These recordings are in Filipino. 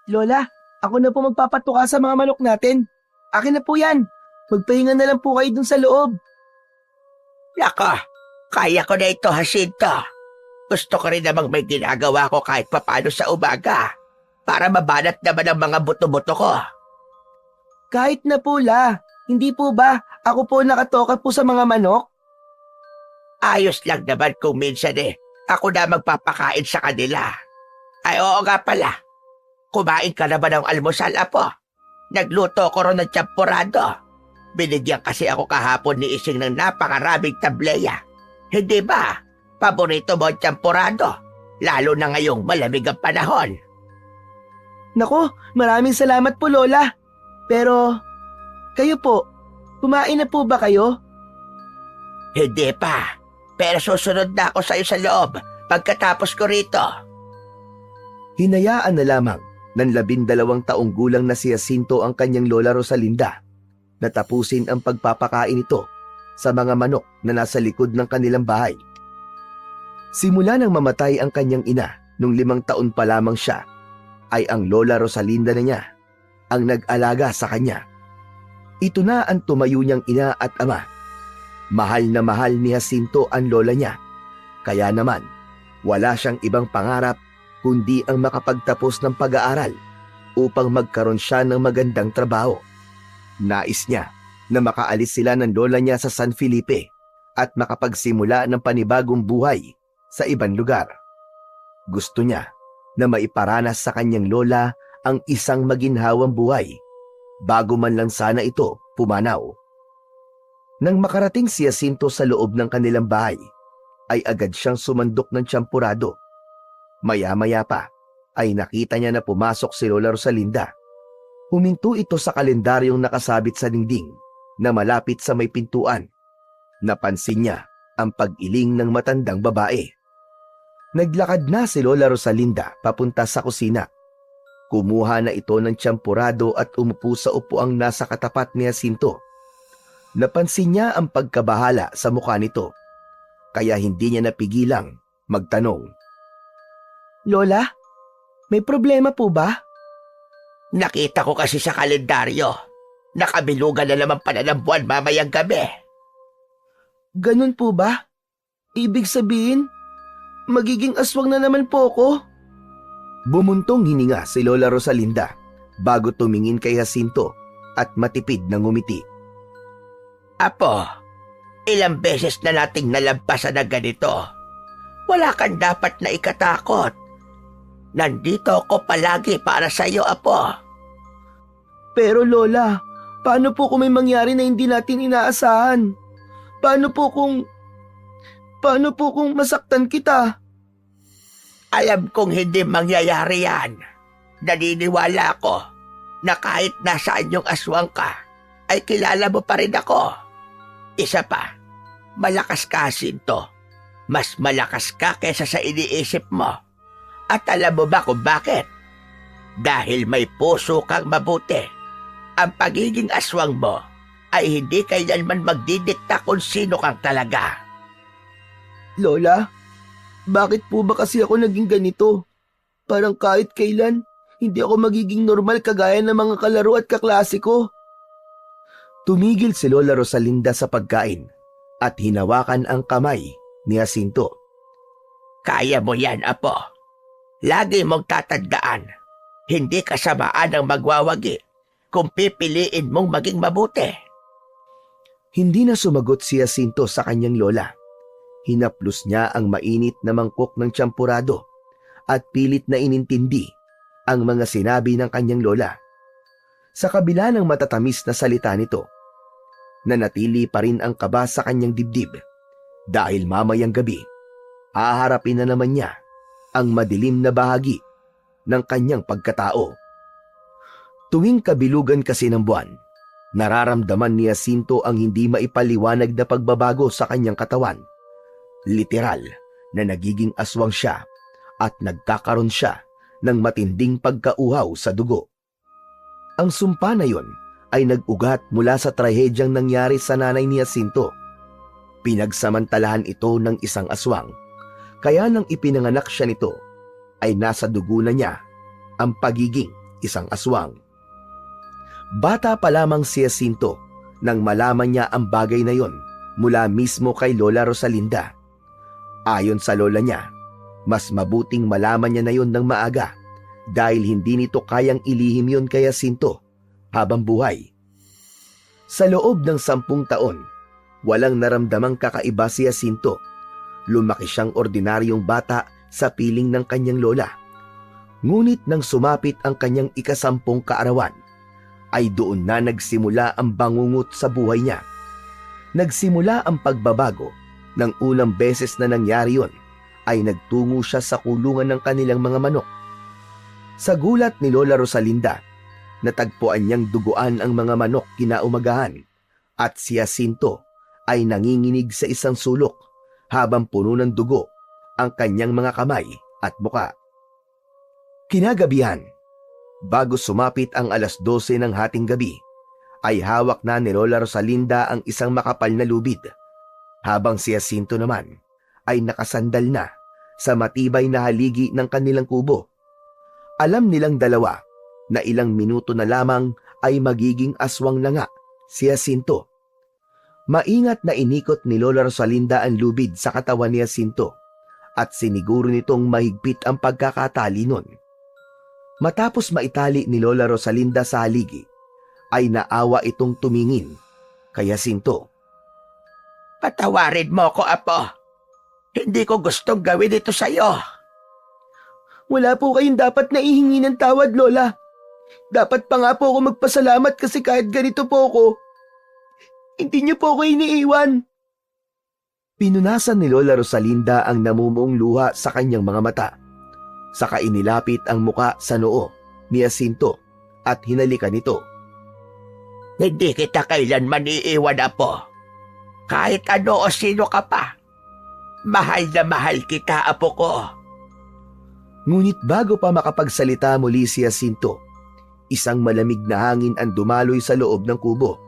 Lola, ako na po magpapatuka sa mga manok natin. Akin na po yan. Magpahinga na lang po kayo dun sa loob. Nako, kaya ko na ito, Jacinto. Gusto ko rin namang may ginagawa ko kahit papano sa umaga para mabanat naman ang mga buto-buto ko. Kahit na po, La. Hindi po ba ako po nakatoka po sa mga manok? Ayos lang naman kung minsan ako na magpapakain sa kanila. Ay oo nga pala, kumain ka na ba ng almusal, Apo? Nagluto ko ron ng champurado. Binigyan kasi ako kahapon ni Ising ng napakaraming tableya. Hindi ba? Paborito mo ang champurado, lalo na ngayong malamig ang panahon. Nako, maraming salamat po, Lola. Pero, kayo po, kumain na po ba kayo? Hindi pa, pero susunod na ako sa'yo sa loob pagkatapos ko rito. Hinayaan na lamang ng 12 taong gulang na si Jacinto ang kanyang lola Rosalinda na tapusin ang pagpapakain nito sa mga manok na nasa likod ng kanilang bahay. Simula nang mamatay ang kanyang ina nung 5 taon pa lamang siya, ay ang lola Rosalinda na niya ang nag-alaga sa kanya. Ito na ang tumayo niyang ina at ama. Mahal na mahal ni Jacinto ang lola niya. Kaya naman, wala siyang ibang pangarap kundi ang makapagtapos ng pag-aaral upang magkaroon siya ng magandang trabaho. Nais niya na makaalis sila ng lola niya sa San Felipe at makapagsimula ng panibagong buhay sa ibang lugar. Gusto niya na maiparanas sa kanyang lola ang isang maginhawang buhay bago man lang sana ito pumanaw. Nang makarating si Jacinto sa loob ng kanilang bahay, ay agad siyang sumandok ng tsampurado. Maya-maya pa ay nakita niya na pumasok si Lola Rosalinda. Huminto ito sa kalendaryong nakasabit sa dingding na malapit sa may pintuan. Napansin niya ang pag-iling ng matandang babae. Naglakad na si Lola Rosalinda papunta sa kusina. Kumuha na ito ng tsampurado at umupo sa upuang nasa katapat ni Jacinto. Napansin niya ang pagkabahala sa mukha nito, kaya hindi niya napigilang magtanong. Lola, may problema po ba? Nakita ko kasi sa kalendaryo, nakabilugan na naman pala ng buwan mamayang gabi. Ganun po ba? Ibig sabihin, magiging aswang na naman po ako? Bumuntong hininga si Lola Rosalinda bago tumingin kay Jacinto at matipid na ngumiti. Apo, ilang beses na nating nalampasan na ganito. Wala kang dapat na ikatakot. Nandito ako palagi para sa iyo, Apo. Pero Lola, paano po kung may mangyari na hindi natin inaasahan? Paano po kung masaktan kita? Alam kong hindi mangyayari yan. Naniniwala ako na kahit nasaan yung aswang ka, ay kilala mo pa rin ako. Isa pa, malakas ka, Jacinto. Mas malakas ka kaysa sa iniisip mo. At alam mo ba kung bakit? Dahil may puso kang mabuti. Ang pagiging aswang mo ay hindi kailanman magdidikta kung sino kang talaga. Lola, bakit po ba kasi ako naging ganito? Parang kahit kailan, hindi ako magiging normal kagaya ng mga kalaro at kaklase ko. Tumigil si Lola Rosalinda sa pagkain at hinawakan ang kamay ni Jacinto. Kaya mo yan, Apo. Lagi mong tatandaan, hindi kasamaan ang magwawagi kung pipiliin mong maging mabuti. Hindi na sumagot si Jacinto sa kanyang lola. Hinaplos niya ang mainit na mangkok ng tsampurado at pilit na inintindi ang mga sinabi ng kanyang lola. Sa kabila ng matatamis na salita nito, nanatili pa rin ang kaba sa kanyang dibdib dahil mamayang gabi, haharapin na naman niya ang madilim na bahagi ng kanyang pagkatao. Tuwing kabilugan kasi ng buwan, nararamdaman ni Jacinto ang hindi maipaliwanag na pagbabago sa kanyang katawan. Literal na nagiging aswang siya at nagkakaroon siya ng matinding pagkauhaw sa dugo. Ang sumpa na yon ay nag-ugat mula sa trahedyang nangyari sa nanay ni Jacinto. Pinagsamantalahan ito ng isang aswang, kaya nang ipinanganak siya nito, ay nasa dugo na niya ang pagiging isang aswang. Bata pa lamang si Jacinto nang malaman niya ang bagay na yon mula mismo kay Lola Rosalinda. Ayon sa lola niya, mas mabuting malaman niya na yon ng maaga dahil hindi nito kayang ilihim yon kay Jacinto habang buhay. Sa loob ng 10 taon, walang naramdamang kakaiba si Jacinto. Lumaki siyang ordinaryong bata sa piling ng kanyang lola. Ngunit nang sumapit ang kanyang ika-10 kaarawan, ay doon na nagsimula ang bangungot sa buhay niya. Nagsimula ang pagbabago. Nang unang beses na nangyari yon, ay nagtungo siya sa kulungan ng kanilang mga manok. Sa gulat ni Lola Rosalinda, natagpuan niyang duguan ang mga manok kinaumagahan at si Jacinto ay nanginginig sa isang sulok habang puno ng dugo ang kanyang mga kamay at muka. Kinagabihan, bago sumapit ang 12:00 ng hating gabi, ay hawak na ni Lola Rosalinda ang isang makapal na lubid, habang si Jacinto naman ay nakasandal na sa matibay na haligi ng kanilang kubo. Alam nilang dalawa na ilang minuto na lamang ay magiging aswang na nga si Jacinto. Maingat na inikot ni Lola Rosalinda ang lubid sa katawan ni Jacinto at siniguro nitong mahigpit ang pagkakatali nun. Matapos maitali ni Lola Rosalinda sa haligi, ay naawa itong tumingin kay Jacinto. Patawarin mo ko, Apo. Hindi ko gustong gawin ito sa'yo. Wala po kayong dapat na ihingi ng tawad, Lola. Dapat pa nga po ako magpasalamat kasi kahit ganito po ako, hindi niyo po ako iniiwan. Pinunasan ni Lola Rosalinda ang namumuong luha sa kanyang mga mata. Saka inilapit ang muka sa noo ni Jacinto at hinalikan ito. Hindi kita kailanman iiwan, Apo. Kahit ano o sino ka pa. Mahal na mahal kita, Apo ko. Ngunit bago pa makapagsalita muli si Jacinto, isang malamig na hangin ang dumaloy sa loob ng kubo.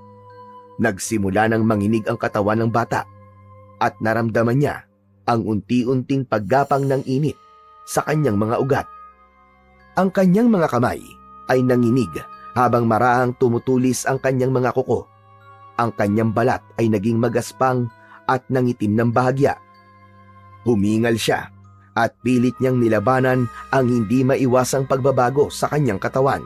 Nagsimula nang manginig ang katawan ng bata at naramdaman niya ang unti-unting paggapang ng init sa kanyang mga ugat. Ang kanyang mga kamay ay nanginig habang marahang tumutulis ang kanyang mga kuko. Ang kanyang balat ay naging magaspang at nangitim ng bahagya. Humingal siya at pilit niyang nilabanan ang hindi maiwasang pagbabago sa kanyang katawan.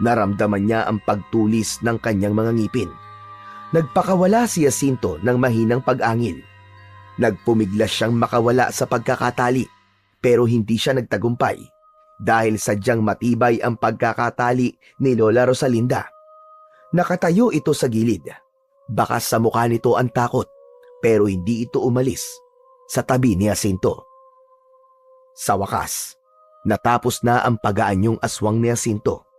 Naramdaman niya ang pagtulis ng kanyang mga ngipin. Nagpakawala si Jacinto ng mahinang pag-angil. Nagpumiglas siyang makawala sa pagkakatali pero hindi siya nagtagumpay dahil sadyang matibay ang pagkakatali ni Lola Rosalinda. Nakatayo ito sa gilid. Bakas sa mukha nito ang takot pero hindi ito umalis sa tabi ni Jacinto. Sa wakas, natapos na ang pag-aanyong aswang ni Jacinto.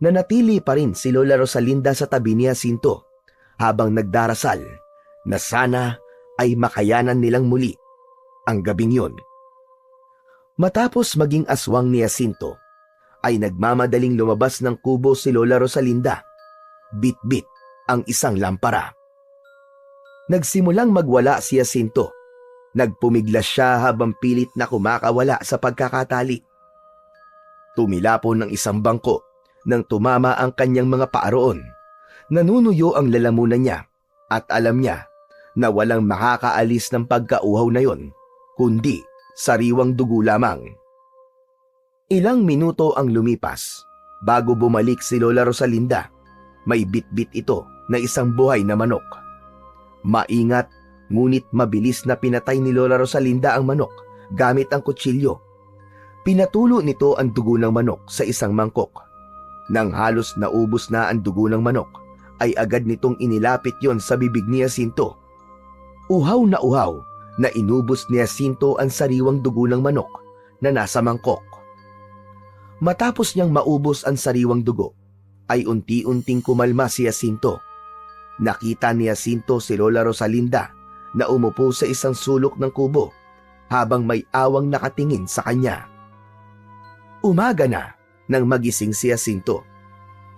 Nanatili pa rin si Lola Rosalinda sa tabi ni Jacinto habang nagdarasal na sana ay makayanan nilang muli ang gabing yon. Matapos maging aswang ni Jacinto, ay nagmamadaling lumabas ng kubo si Lola Rosalinda. Bit-bit ang isang lampara. Nagsimulang magwala si Jacinto. Nagpumiglas siya habang pilit na kumakawala sa pagkakatali. Tumilapon ng isang bangko nang tumama ang kanyang mga paa roon. Nanunuyo ang lalamunan niya at alam niya na walang makakaalis ng pagkauhaw na yon, kundi sariwang dugo lamang. Ilang minuto ang lumipas bago bumalik si Lola Rosalinda. May bit-bit ito na isang buhay na manok. Maingat ngunit mabilis na pinatay ni Lola Rosalinda ang manok gamit ang kutsilyo. Pinatulo nito ang dugo ng manok sa isang mangkok. Nang halos naubos na ang dugo ng manok, ay agad nitong inilapit yon sa bibig ni Jacinto. Uhaw na inubos ni Jacinto ang sariwang dugo ng manok na nasa mangkok. Matapos niyang maubos ang sariwang dugo, ay unti-unting kumalma si Jacinto. Nakita ni Jacinto si Lola Rosalinda na umupo sa isang sulok ng kubo habang may awang nakatingin sa kanya. Umaga na nang magising si Jacinto.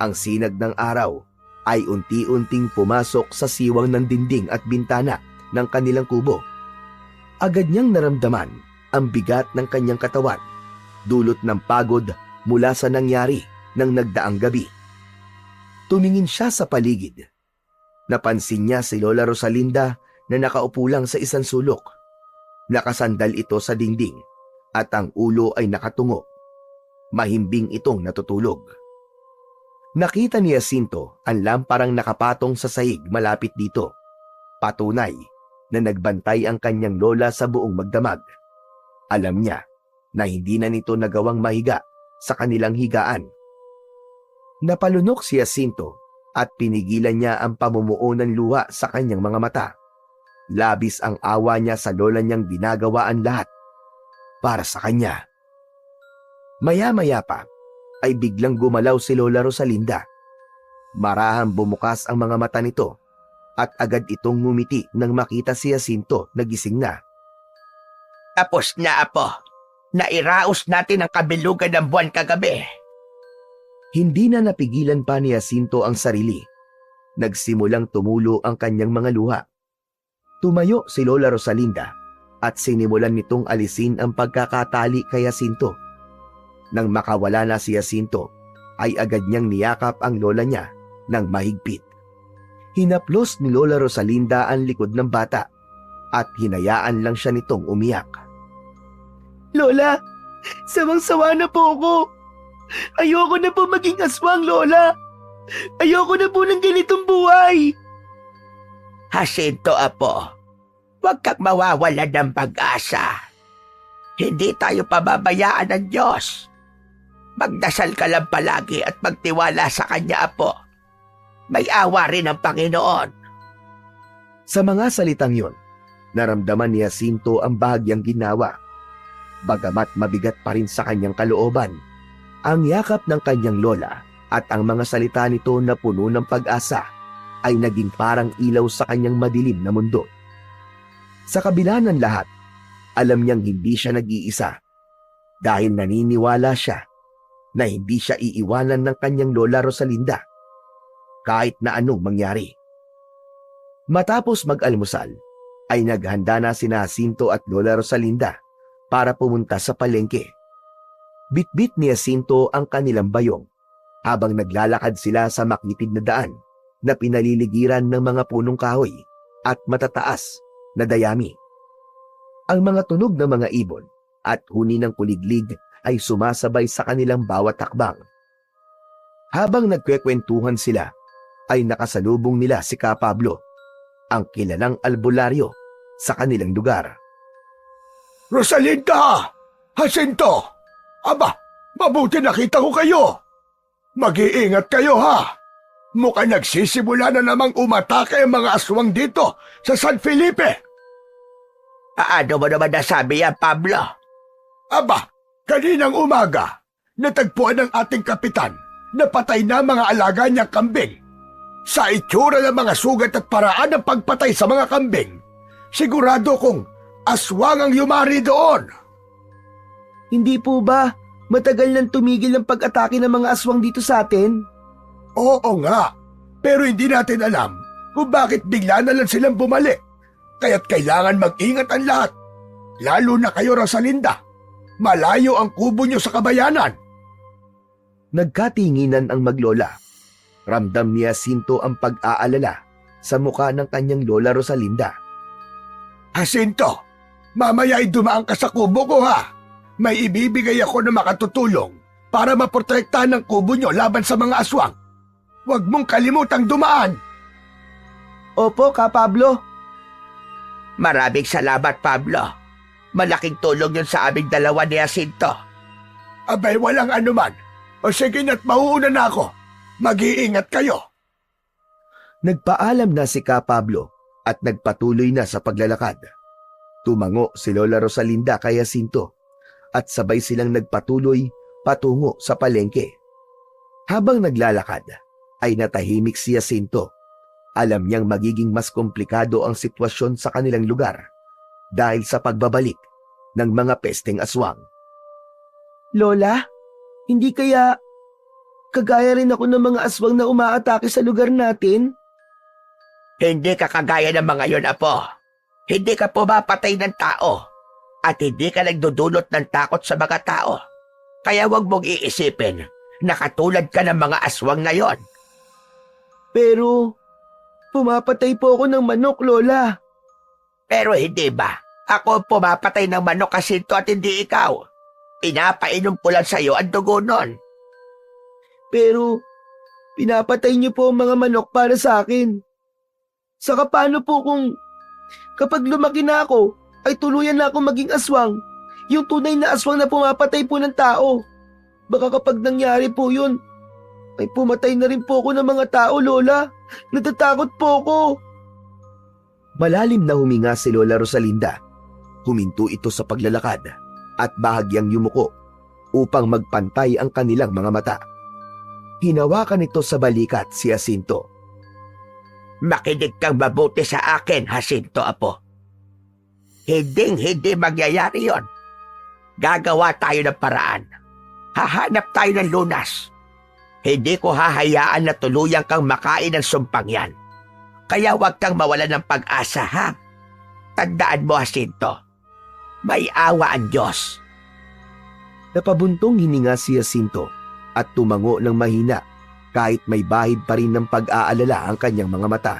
Ang sinag ng araw ay unti-unting pumasok sa siwang ng dingding at bintana ng kanilang kubo. Agad niyang naramdaman ang bigat ng kanyang katawan, dulot ng pagod mula sa nangyari ng nagdaang gabi. Tumingin siya sa paligid. Napansin niya si Lola Rosalinda na nakaupo lang sa isang sulok. Nakasandal ito sa dingding at ang ulo ay nakatungo. Mahimbing itong natutulog. Nakita ni Jacinto ang lamparang nakapatong sa sahig malapit dito. Patunay na nagbantay ang kanyang lola sa buong magdamag. Alam niya na hindi na nito nagawang mahiga sa kanilang higaan. Napalunok si Jacinto at pinigilan niya ang pamumuo ng luha sa kanyang mga mata. Labis ang awa niya sa lola niyang ginagawa ang lahat para sa kanya. Maya-maya pa ay biglang gumalaw si Lola Rosalinda. Marahang bumukas ang mga mata nito at agad itong ngumiti nang makita si Jacinto na gising na. Tapos na, Apo. Nairaos natin ang kabilugan ng buwan kagabi. Hindi na napigilan pa ni Jacinto ang sarili. Nagsimulang tumulo ang kanyang mga luha. Tumayo si Lola Rosalinda at sinimulan nitong alisin ang pagkakatali kay Jacinto. Nang makawala na si Jacinto, ay agad niyang niyakap ang lola niya ng mahigpit. Hinaplos ni Lola Rosalinda ang likod ng bata at hinayaan lang siya nitong umiyak. Lola, sawang-sawa na po ako. Ayoko na po maging aswang, Lola. Ayoko na po ng ganitong buhay. Jacinto, Apo, huwag kang mawawala ng pag-asa. Hindi tayo pababayaan ng Diyos. Magdasal ka lang palagi at magtiwala sa Kanya, Apo. May awa rin ang Panginoon. Sa mga salitang yon, naramdaman ni Jacinto ang bahagyang ginawa. Bagamat mabigat pa rin sa kanyang kalooban, ang yakap ng kanyang lola at ang mga salita nito na puno ng pag-asa ay naging parang ilaw sa kanyang madilim na mundo. Sa kabila ng lahat, alam niyang hindi siya nag-iisa dahil naniniwala siya na hindi siya iiwanan ng kanyang Lola Rosalinda kahit na anong mangyari. Matapos mag-almusal, ay naghanda na sina Jacinto at Lola Rosalinda para pumunta sa palengke. Bitbit ni Jacinto ang kanilang bayong habang naglalakad sila sa makitid na daan na pinaliligiran ng mga punong kahoy at matataas na dayami. Ang mga tunog ng mga ibon at huni ng kuliglig ay sumasabay sa kanilang bawat takbang. Habang nagkwekwentuhan sila, ay nakasalubong nila si Ka Pablo, ang kilalang albularyo sa kanilang lugar. Rosalinda! Jacinto! Aba, mabuti nakita ko kayo! Mag-iingat kayo ha! Mukhang nagsisimula na namang umatake ang mga aswang dito sa San Felipe! Ano mo naman nasabi yan, Pablo? Aba, kaninang umaga, natagpuan ng ating kapitan na patay na mga alaga niyang kambing. Sa itsura ng mga sugat at paraan ng pagpatay sa mga kambing, sigurado kong aswang ang yumari doon. Hindi po ba matagal nang tumigil ang pag-atake ng mga aswang dito sa atin? Oo nga, pero hindi natin alam kung bakit bigla na lang silang bumalik. Kaya't kailangan mag-ingat ang lahat, lalo na kayo, Rosalinda. Malayo ang kubo niyo sa kabayanan. Nagkatinginan ang maglola. Ramdam ni Jacinto ang pag-aalala sa mukha ng kanyang Lola Rosalinda. Jacinto, mamaya ay dumaan ka sa kubo ko ha. May ibibigay ako na makatutulong para maprotektahan ng kubo niyo laban sa mga aswang. Huwag mong kalimutang dumaan. Opo, Ka Pablo. Maraming salamat, Pablo. Malaking tulong yun sa aming dalawa ni Jacinto. Abay, walang anuman. O sige na't mauuna na ako. Mag-iingat kayo. Nagpaalam na si Ka Pablo at nagpatuloy na sa paglalakad. Tumango si Lola Rosalinda kay Jacinto at sabay silang nagpatuloy patungo sa palengke. Habang naglalakad, ay natahimik si Jacinto. Alam niyang magiging mas komplikado ang sitwasyon sa kanilang lugar dahil sa pagbabalik ng mga pesteng aswang. Lola, hindi kaya kagaya rin ako ng mga aswang na umaatake sa lugar natin? Hindi ka kagaya ng mga yon, Apo. Hindi ka pumapatay ng tao at hindi ka nagdudulot ng takot sa mga tao. Kaya huwag mong iisipin Nakatulad ka ng mga aswang na yon. Pero, pumapatay po ako ng manok, Lola. Pero hindi ba? Ako pumapatay ng manok Jacinto at hindi ikaw. Pinapainom ko lang sa'yo ang dugo nun. Pero, pinapatay niyo po ang mga manok para sa akin. Saka paano po kung kapag lumaki na ako, ay tuluyan na ako maging aswang? Yung tunay na aswang na pumapatay po ng tao. Baka kapag nangyari po yun, ay pumatay na rin po ako ng mga tao, Lola. Natatakot po ako. Malalim na huminga si Lola Rosalinda. Huminto ito sa paglalakad at bahagyang yumuko upang magpantay ang kanilang mga mata. Hinawakan ito sa balikat si Jacinto. Makinig kang mabuti sa akin, Jacinto Apo. Hindi mangyayari yon. Gagawa tayo ng paraan. Hahanap tayo ng lunas. Hindi ko hahayaan na tuluyang kang makain ng sumpang yan. Kaya huwag kang mawala ng pag-asa, ha? Tandaan mo, Jacinto. May awa ang Diyos. Napabuntong hininga si Jacinto at tumango ng mahina kahit may bahid pa rin ng pag-aalala ang kanyang mga mata.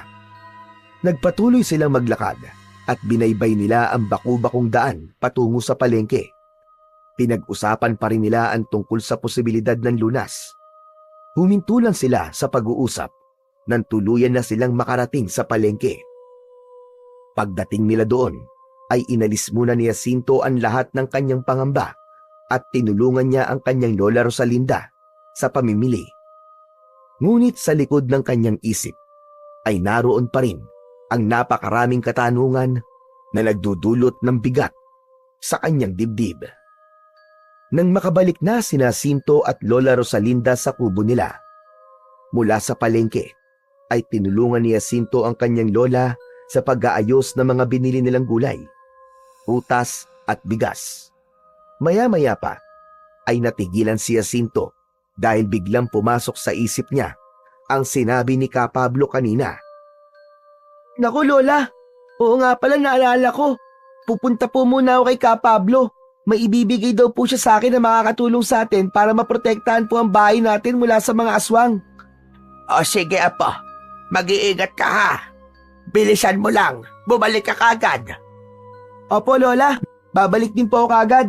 Nagpatuloy silang maglakad at binaybay nila ang baku-bakong daan patungo sa palengke. Pinag-usapan pa rin nila ang tungkol sa posibilidad ng lunas. Huminto lang sila sa pag-uusap nang tuluyan na silang makarating sa palengke. Pagdating nila doon, ay inalis muna ni Jacinto ang lahat ng kanyang pangamba at tinulungan niya ang kanyang Lola Rosalinda sa pamimili. Ngunit sa likod ng kanyang isip ay naroon pa rin ang napakaraming katanungan na nagdudulot ng bigat sa kanyang dibdib. Nang makabalik na sina Jacinto at Lola Rosalinda sa kubo nila, mula sa palengke ay tinulungan ni Jacinto ang kanyang lola sa pag-aayos ng mga binili nilang gulay, prutas at bigas. Maya-maya pa ay natigilan si Jacinto dahil biglang pumasok sa isip niya ang sinabi ni Ka Pablo kanina. Naku, Lola. Oo nga pala, naalala ko. Pupunta po muna ako kay Ka Pablo. May ibibigay daw po siya sa akin na makakatulong sa atin para maprotektahan po ang bahay natin mula sa mga aswang. O sige, Apo. Mag-iingat ka, ha? Bilisan mo lang. Bumalik ka kagad. Opo, Lola. Babalik din po ako kagad.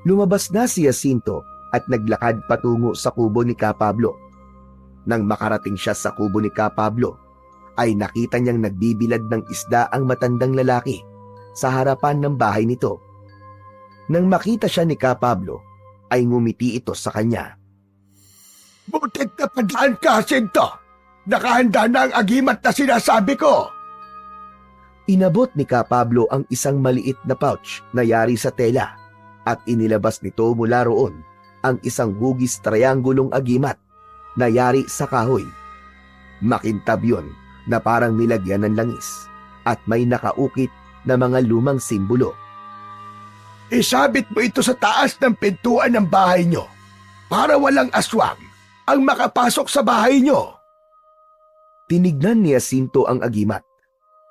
Lumabas na si Jacinto at naglakad patungo sa kubo ni Ka Pablo. Nang makarating siya sa kubo ni Ka Pablo, ay nakita niyang nagbibilad ng isda ang matandang lalaki sa harapan ng bahay nito. Nang makita siya ni Ka Pablo, ay ngumiti ito sa kanya. Butit na padaan ka, Jacinto. Nakahanda na ang agimat na sinasabi ko. Inabot ni Ka Pablo ang isang maliit na pouch na yari sa tela at inilabas nito mula roon ang isang hugis triangulong agimat na yari sa kahoy. Makintab yun na parang nilagyan ng langis at may nakaukit na mga lumang simbolo. Isabit mo ito sa taas ng pintuan ng bahay nyo para walang aswang ang makapasok sa bahay nyo. Tinignan ni Jacinto ang agimat.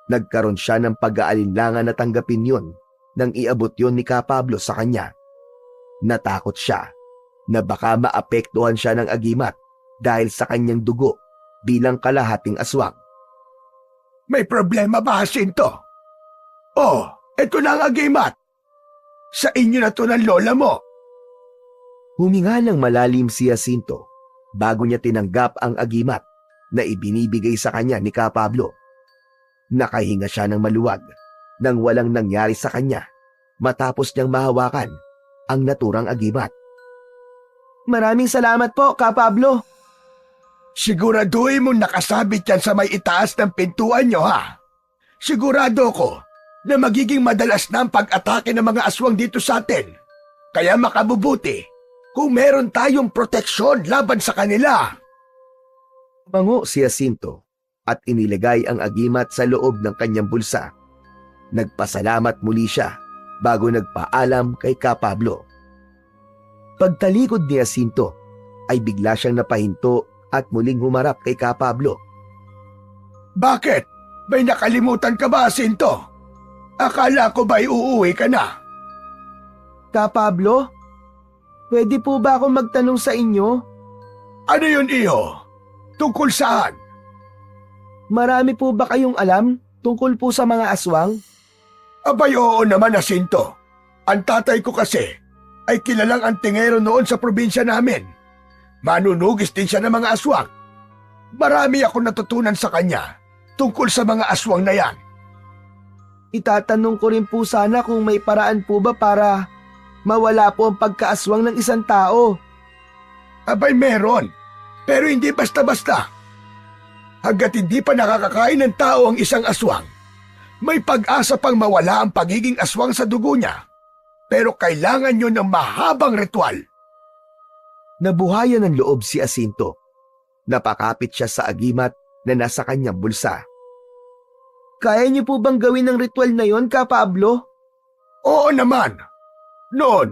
Nagkaroon siya ng pag-aalinlangan na tanggapin yon nang iabot yon ni Ka Pablo sa kanya. Natakot siya na baka maapektuhan siya ng agimat dahil sa kanyang dugo bilang kalahating aswang. May problema ba, Jacinto? Oh, ito na ang agimat. Sa inyo na to ng lola mo. Huminga ng malalim si Jacinto bago niya tinanggap ang agimat na ibinibigay sa kanya ni Ka Pablo. Nakahinga siya ng maluwag nang walang nangyari sa kanya matapos niyang mahawakan ang naturang agimat. Maraming salamat po, Ka Pablo. Siguraduhin mong nakasabit yan sa may itaas ng pintuan nyo, ha? Sigurado ko na magiging madalas na ang pag-atake ng mga aswang dito sa atin. Kaya makabubuti kung meron tayong proteksyon laban sa kanila. Tumango si Jacinto at inilagay ang agimat sa loob ng kanyang bulsa. Nagpasalamat muli siya bago nagpaalam kay Ka Pablo. Pagtalikod ni Jacinto ay bigla siyang napahinto at muling humarap kay Ka Pablo. Bakit? May nakalimutan ka ba, Jacinto? Akala ko ba'y uuwi ka na? Ka Pablo? Pwede po ba ako magtanong sa inyo? Ano yun, iho? Tungkol saan? Marami po ba kayong alam tungkol po sa mga aswang? Abay, oo naman, Jacinto. Ang tatay ko kasi ay kilalang antingero noon sa probinsya namin. Manunugis din siya ng mga aswang. Marami ako natutunan sa kanya tungkol sa mga aswang na yan. Itatanong ko rin po sana kung may paraan po ba para mawala po ang pagkaaswang ng isang tao. Abay, meron. Pero hindi basta-basta. Hanggat hindi pa nakakakain ng tao ang isang aswang, may pag-asa pang mawala ang pagiging aswang sa dugo niya. Pero kailangan nyo ng mahabang ritual. Nabuhayan ng loob si Jacinto. Napakapit siya sa agimat na nasa kanyang bulsa. Kaya niyo po bang gawin ng ritual na yon, Ka Pablo? Oo naman. Noon,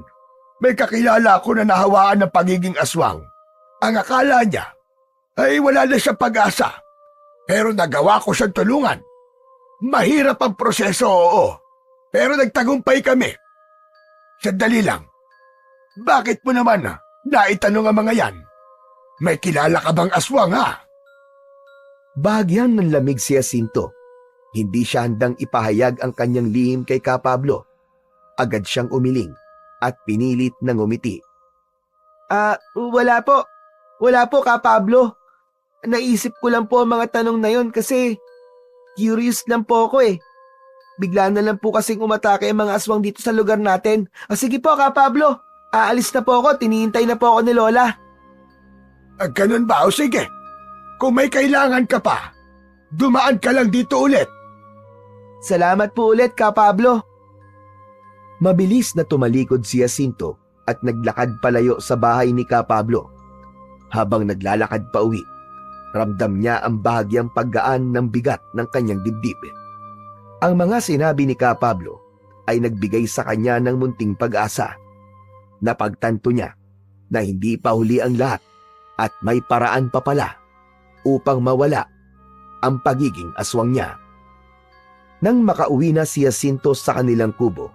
may kakilala ko na nahawaan ng pagiging aswang. Ang akala niya ay wala na siyang pag-asa. Pero nagawa ko siyang tulungan. Mahirap ang proseso, oo. Pero nagtagumpay kami. Sandali lang. Bakit mo naman naitanong ang mga yan? May kilala ka bang aswang, ha? Bahagyang ng lamig si Jacinto. Hindi siya handang ipahayag ang kanyang lihim kay Ka Pablo. Agad siyang umiling at pinilit na ngumiti. Wala po. Wala po, Ka Pablo. Naisip ko lang po ang mga tanong na yon kasi curious lang po ako eh. Bigla na lang po kasing umatake ang mga aswang dito sa lugar natin. Sige po, Ka Pablo. Aalis na po ako. Tinihintay na po ako ni Lola. Ganun ba? O sige. Kung may kailangan ka pa, dumaan ka lang dito ulit. Salamat po ulit, Ka Pablo. Mabilis na tumalikod si Jacinto at naglakad palayo sa bahay ni Ka Pablo. Habang naglalakad pa uwi, ramdam niya ang bahagyang paggaan ng bigat ng kanyang dibdib. Ang mga sinabi ni Ka Pablo ay nagbigay sa kanya ng munting pag-asa. Napagtanto niya na hindi pa huli ang lahat at may paraan pa pala upang mawala ang pagiging aswang niya. Nang makauwi na si Jacinto sa kanilang kubo,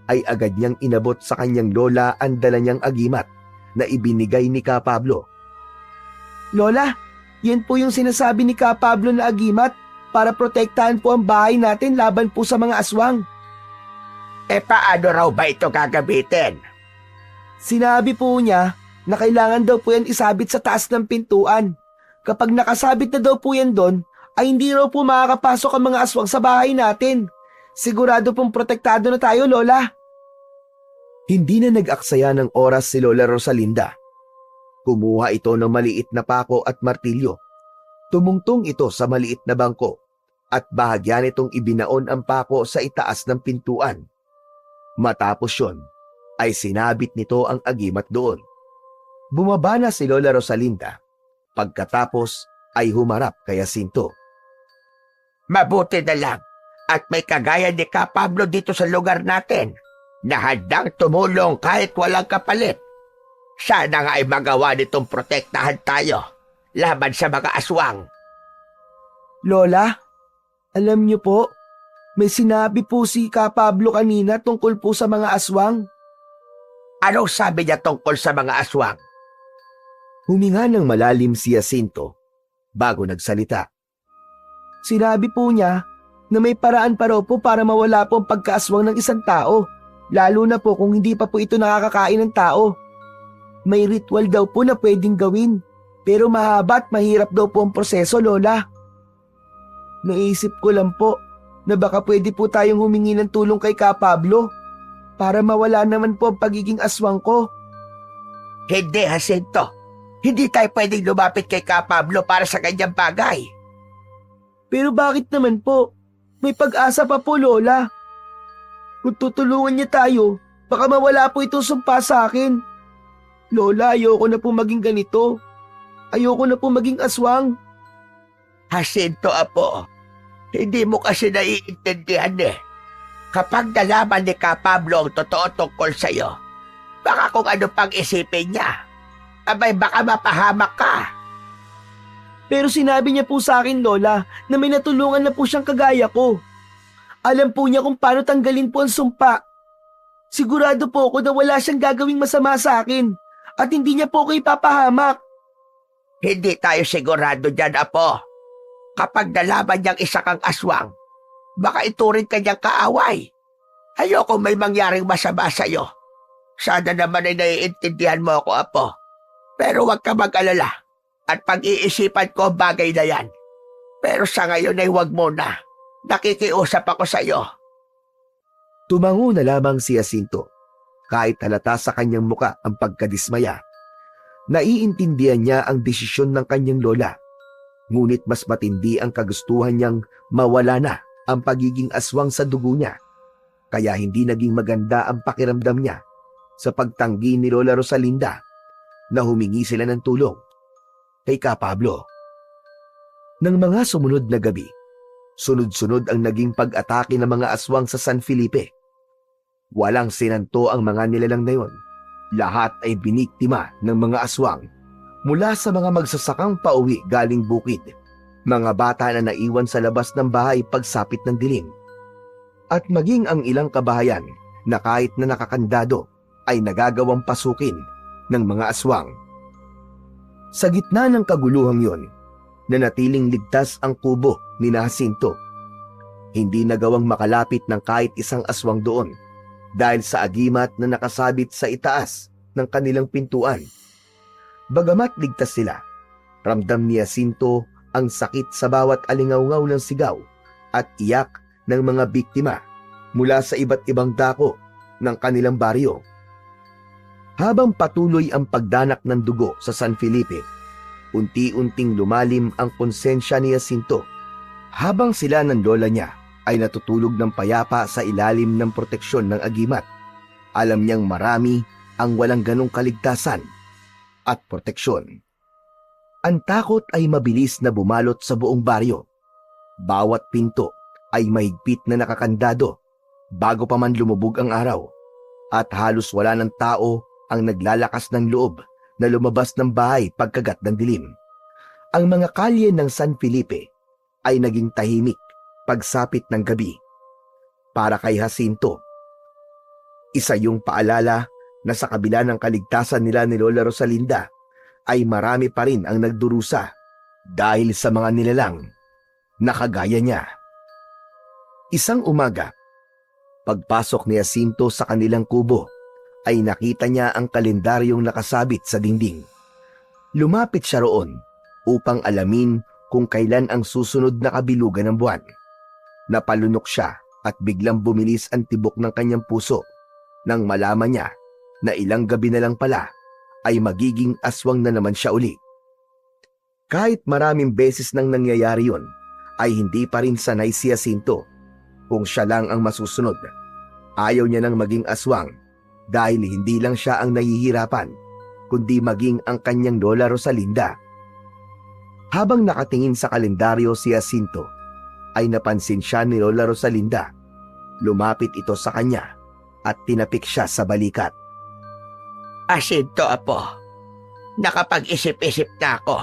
ay agad niyang inabot sa kanyang lola ang dala niyang agimat na ibinigay ni Ka Pablo. Lola, yan po yung sinasabi ni Ka Pablo na agimat para protektahan po ang bahay natin laban po sa mga aswang. Paano raw ba ito gagamitin? Sinabi po niya na kailangan daw po yan isabit sa taas ng pintuan. Kapag nakasabit na daw po yan doon, ay hindi raw po makakapasok ang mga aswang sa bahay natin. Sigurado pong protektado na tayo, Lola. Hindi na nag-aksaya ng oras si Lola Rosalinda. Kumuha ito ng maliit na pako at martilyo. Tumungtong ito sa maliit na bangko at bahagyan itong ibinaon ang pako sa itaas ng pintuan. Matapos yon, ay sinabit nito ang agimat doon. Bumaba na si Lola Rosalinda. Pagkatapos ay humarap kay Jacinto. Mabuti na lang at may kagaya ni Ka Pablo dito sa lugar natin na handang tumulong kahit walang kapalit. Sana nga ay magawa nitong protektahan tayo laban sa mga aswang. Lola, alam niyo po, may sinabi po si Ka Pablo kanina tungkol po sa mga aswang. Anong sabi niya tungkol sa mga aswang? Huminga ng malalim si Jacinto bago nagsalita. Sinabi po niya na may paraan pa raw po para mawala po ang pagkaaswang ng isang tao, lalo na po kung hindi pa po ito nakakakain ng tao. May ritual daw po na pwedeng gawin, pero mahaba at mahirap daw po ang proseso, Lola. Naisip ko lang po na baka pwede po tayong humingi ng tulong kay Ka Pablo para mawala naman po ang pagiging aswang ko. Hindi, Jacinto. Hindi tayo pwedeng lumapit kay Ka Pablo para sa kanyang bagay. Pero bakit naman po? May pag-asa pa po, Lola. Kung tutulungan niya tayo, baka mawala po itong sumpa sa akin. Lola, ayoko na po maging ganito. Ayoko na po maging aswang. Jacinto, apo, hindi mo kasi naiintindihan eh. Kapag nalaman ni Ka Pablo ang totoo tungkol sa'yo, baka kung ano pang isipin niya, abay baka mapahamak ka. Pero sinabi niya po sa akin, Lola, na may natulungan na po siyang kagaya ko. Alam po niya kung paano tanggalin po ang sumpa. Sigurado po ako na wala siyang gagawing masama sa akin at hindi niya po ko ipapahamak. Hindi tayo sigurado dyan, Apo. Kapag nalaman niyang isa kang aswang, baka ituring ka niyang kaaway. Ayoko may mangyaring masama sa'yo. Sana naman ay naiintindihan mo ako, Apo. Pero huwag ka mag-alala at pag-iisipan ko bagay na yan. Pero sa ngayon ay huwag muna. Nakikiusap ako sa'yo. Tumango na lamang si Jacinto. Kahit halata sa kanyang muka ang pagkadismaya. Naiintindihan niya ang desisyon ng kanyang lola. Ngunit mas matindi ang kagustuhan niyang mawala na ang pagiging aswang sa dugo niya. Kaya hindi naging maganda ang pakiramdam niya sa pagtanggi ni Lola Rosalinda na humingi sila ng tulong kay Ka Pablo. Nang mga sumunod na gabi, sunod-sunod ang naging pag-atake ng mga aswang sa San Felipe. Walang sinanto ang mga nilalang na yon. Lahat ay biniktima ng mga aswang mula sa mga magsasakang pauwi galing bukid, mga bata na naiwan sa labas ng bahay pagsapit ng dilim, at maging ang ilang kabahayan na kahit na nakakandado ay nagagawang pasukin ng mga aswang. Sa gitna ng kaguluhang yon, nanatiling ligtas ang kubo ni Jacinto. Hindi nagawang makalapit ng kahit isang aswang doon dahil sa agimat na nakasabit sa itaas ng kanilang pintuan. Bagamat ligtas sila, ramdam ni Jacinto ang sakit sa bawat alingaw-ngaw ng sigaw at iyak ng mga biktima mula sa iba't ibang dako ng kanilang baryo. Habang patuloy ang pagdanak ng dugo sa San Felipe, unti-unting lumalim ang konsensya ni Jacinto. Habang sila ng lola niya ay natutulog ng payapa sa ilalim ng proteksyon ng agimat, alam niyang marami ang walang ganong kaligtasan at proteksyon. Ang takot ay mabilis na bumalot sa buong baryo. Bawat pinto ay mahigpit na nakakandado bago pa man lumubog ang araw, at halos wala ng tao ang naglalakas ng loob na lumabas ng bahay pagkagat ng dilim. Ang mga kalye ng San Felipe ay naging tahimik pagsapit ng gabi. Para kay Jacinto, isa yung paalala na sa kabila ng kaligtasan nila ni Lola Rosalinda ay marami pa rin ang nagdurusa dahil sa mga nilalang na kagaya niya. Isang umaga, pagpasok ni Jacinto sa kanilang kubo, ay nakita niya ang kalendaryong nakasabit sa dingding. Lumapit siya roon upang alamin kung kailan ang susunod na kabilugan ng buwan. Napalunok siya at biglang bumilis ang tibok ng kanyang puso nang malaman niya na ilang gabi na lang pala ay magiging aswang na naman siya uli. Kahit maraming beses nang nangyayari yon, ay hindi pa rin sanay si Jacinto. Kung siya lang ang masusunod, ayaw niya nang maging aswang dahil hindi lang siya ang nahihirapan, kundi maging ang kanyang Lola Rosalinda. Habang nakatingin sa kalendaryo si Jacinto, ay napansin siya ni Lola Rosalinda. Lumapit ito sa kanya at tinapik siya sa balikat. Jacinto, Apo. Nakapag-isip-isip na ako.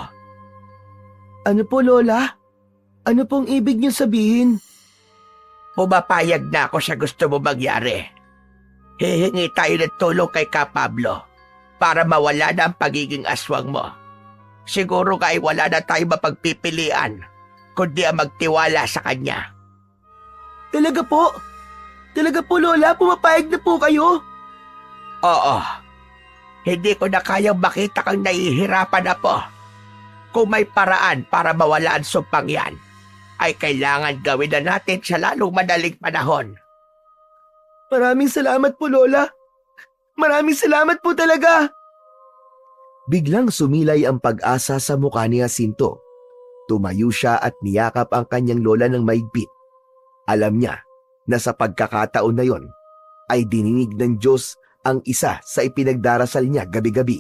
Ano po, Lola? Ano pong ibig niyo sabihin? Pumapayag na ako sa gusto mo mangyari. Hihingi tayo ng tulong kay Ka Pablo para mawala na ang pagiging aswang mo. Siguro nga ay wala na tayo mapagpipilian kundi ang magtiwala sa kanya. Talaga po? Talaga po, Lola? Pumapayag na po kayo? Oo. Hindi ko na kayang makita kang nahihirapan, Apo. Kung may paraan para mawala ang sumpang yan, ay kailangan gawin na natin sa lalong madaling panahon. Maraming salamat po, Lola. Maraming salamat po talaga. Biglang sumilay ang pag-asa sa mukha ni Jacinto. Tumayo siya at niyakap ang kanyang lola ng maigpit. Alam niya na sa pagkakataon na yon ay dininig ng Diyos ang isa sa ipinagdarasal niya gabi-gabi.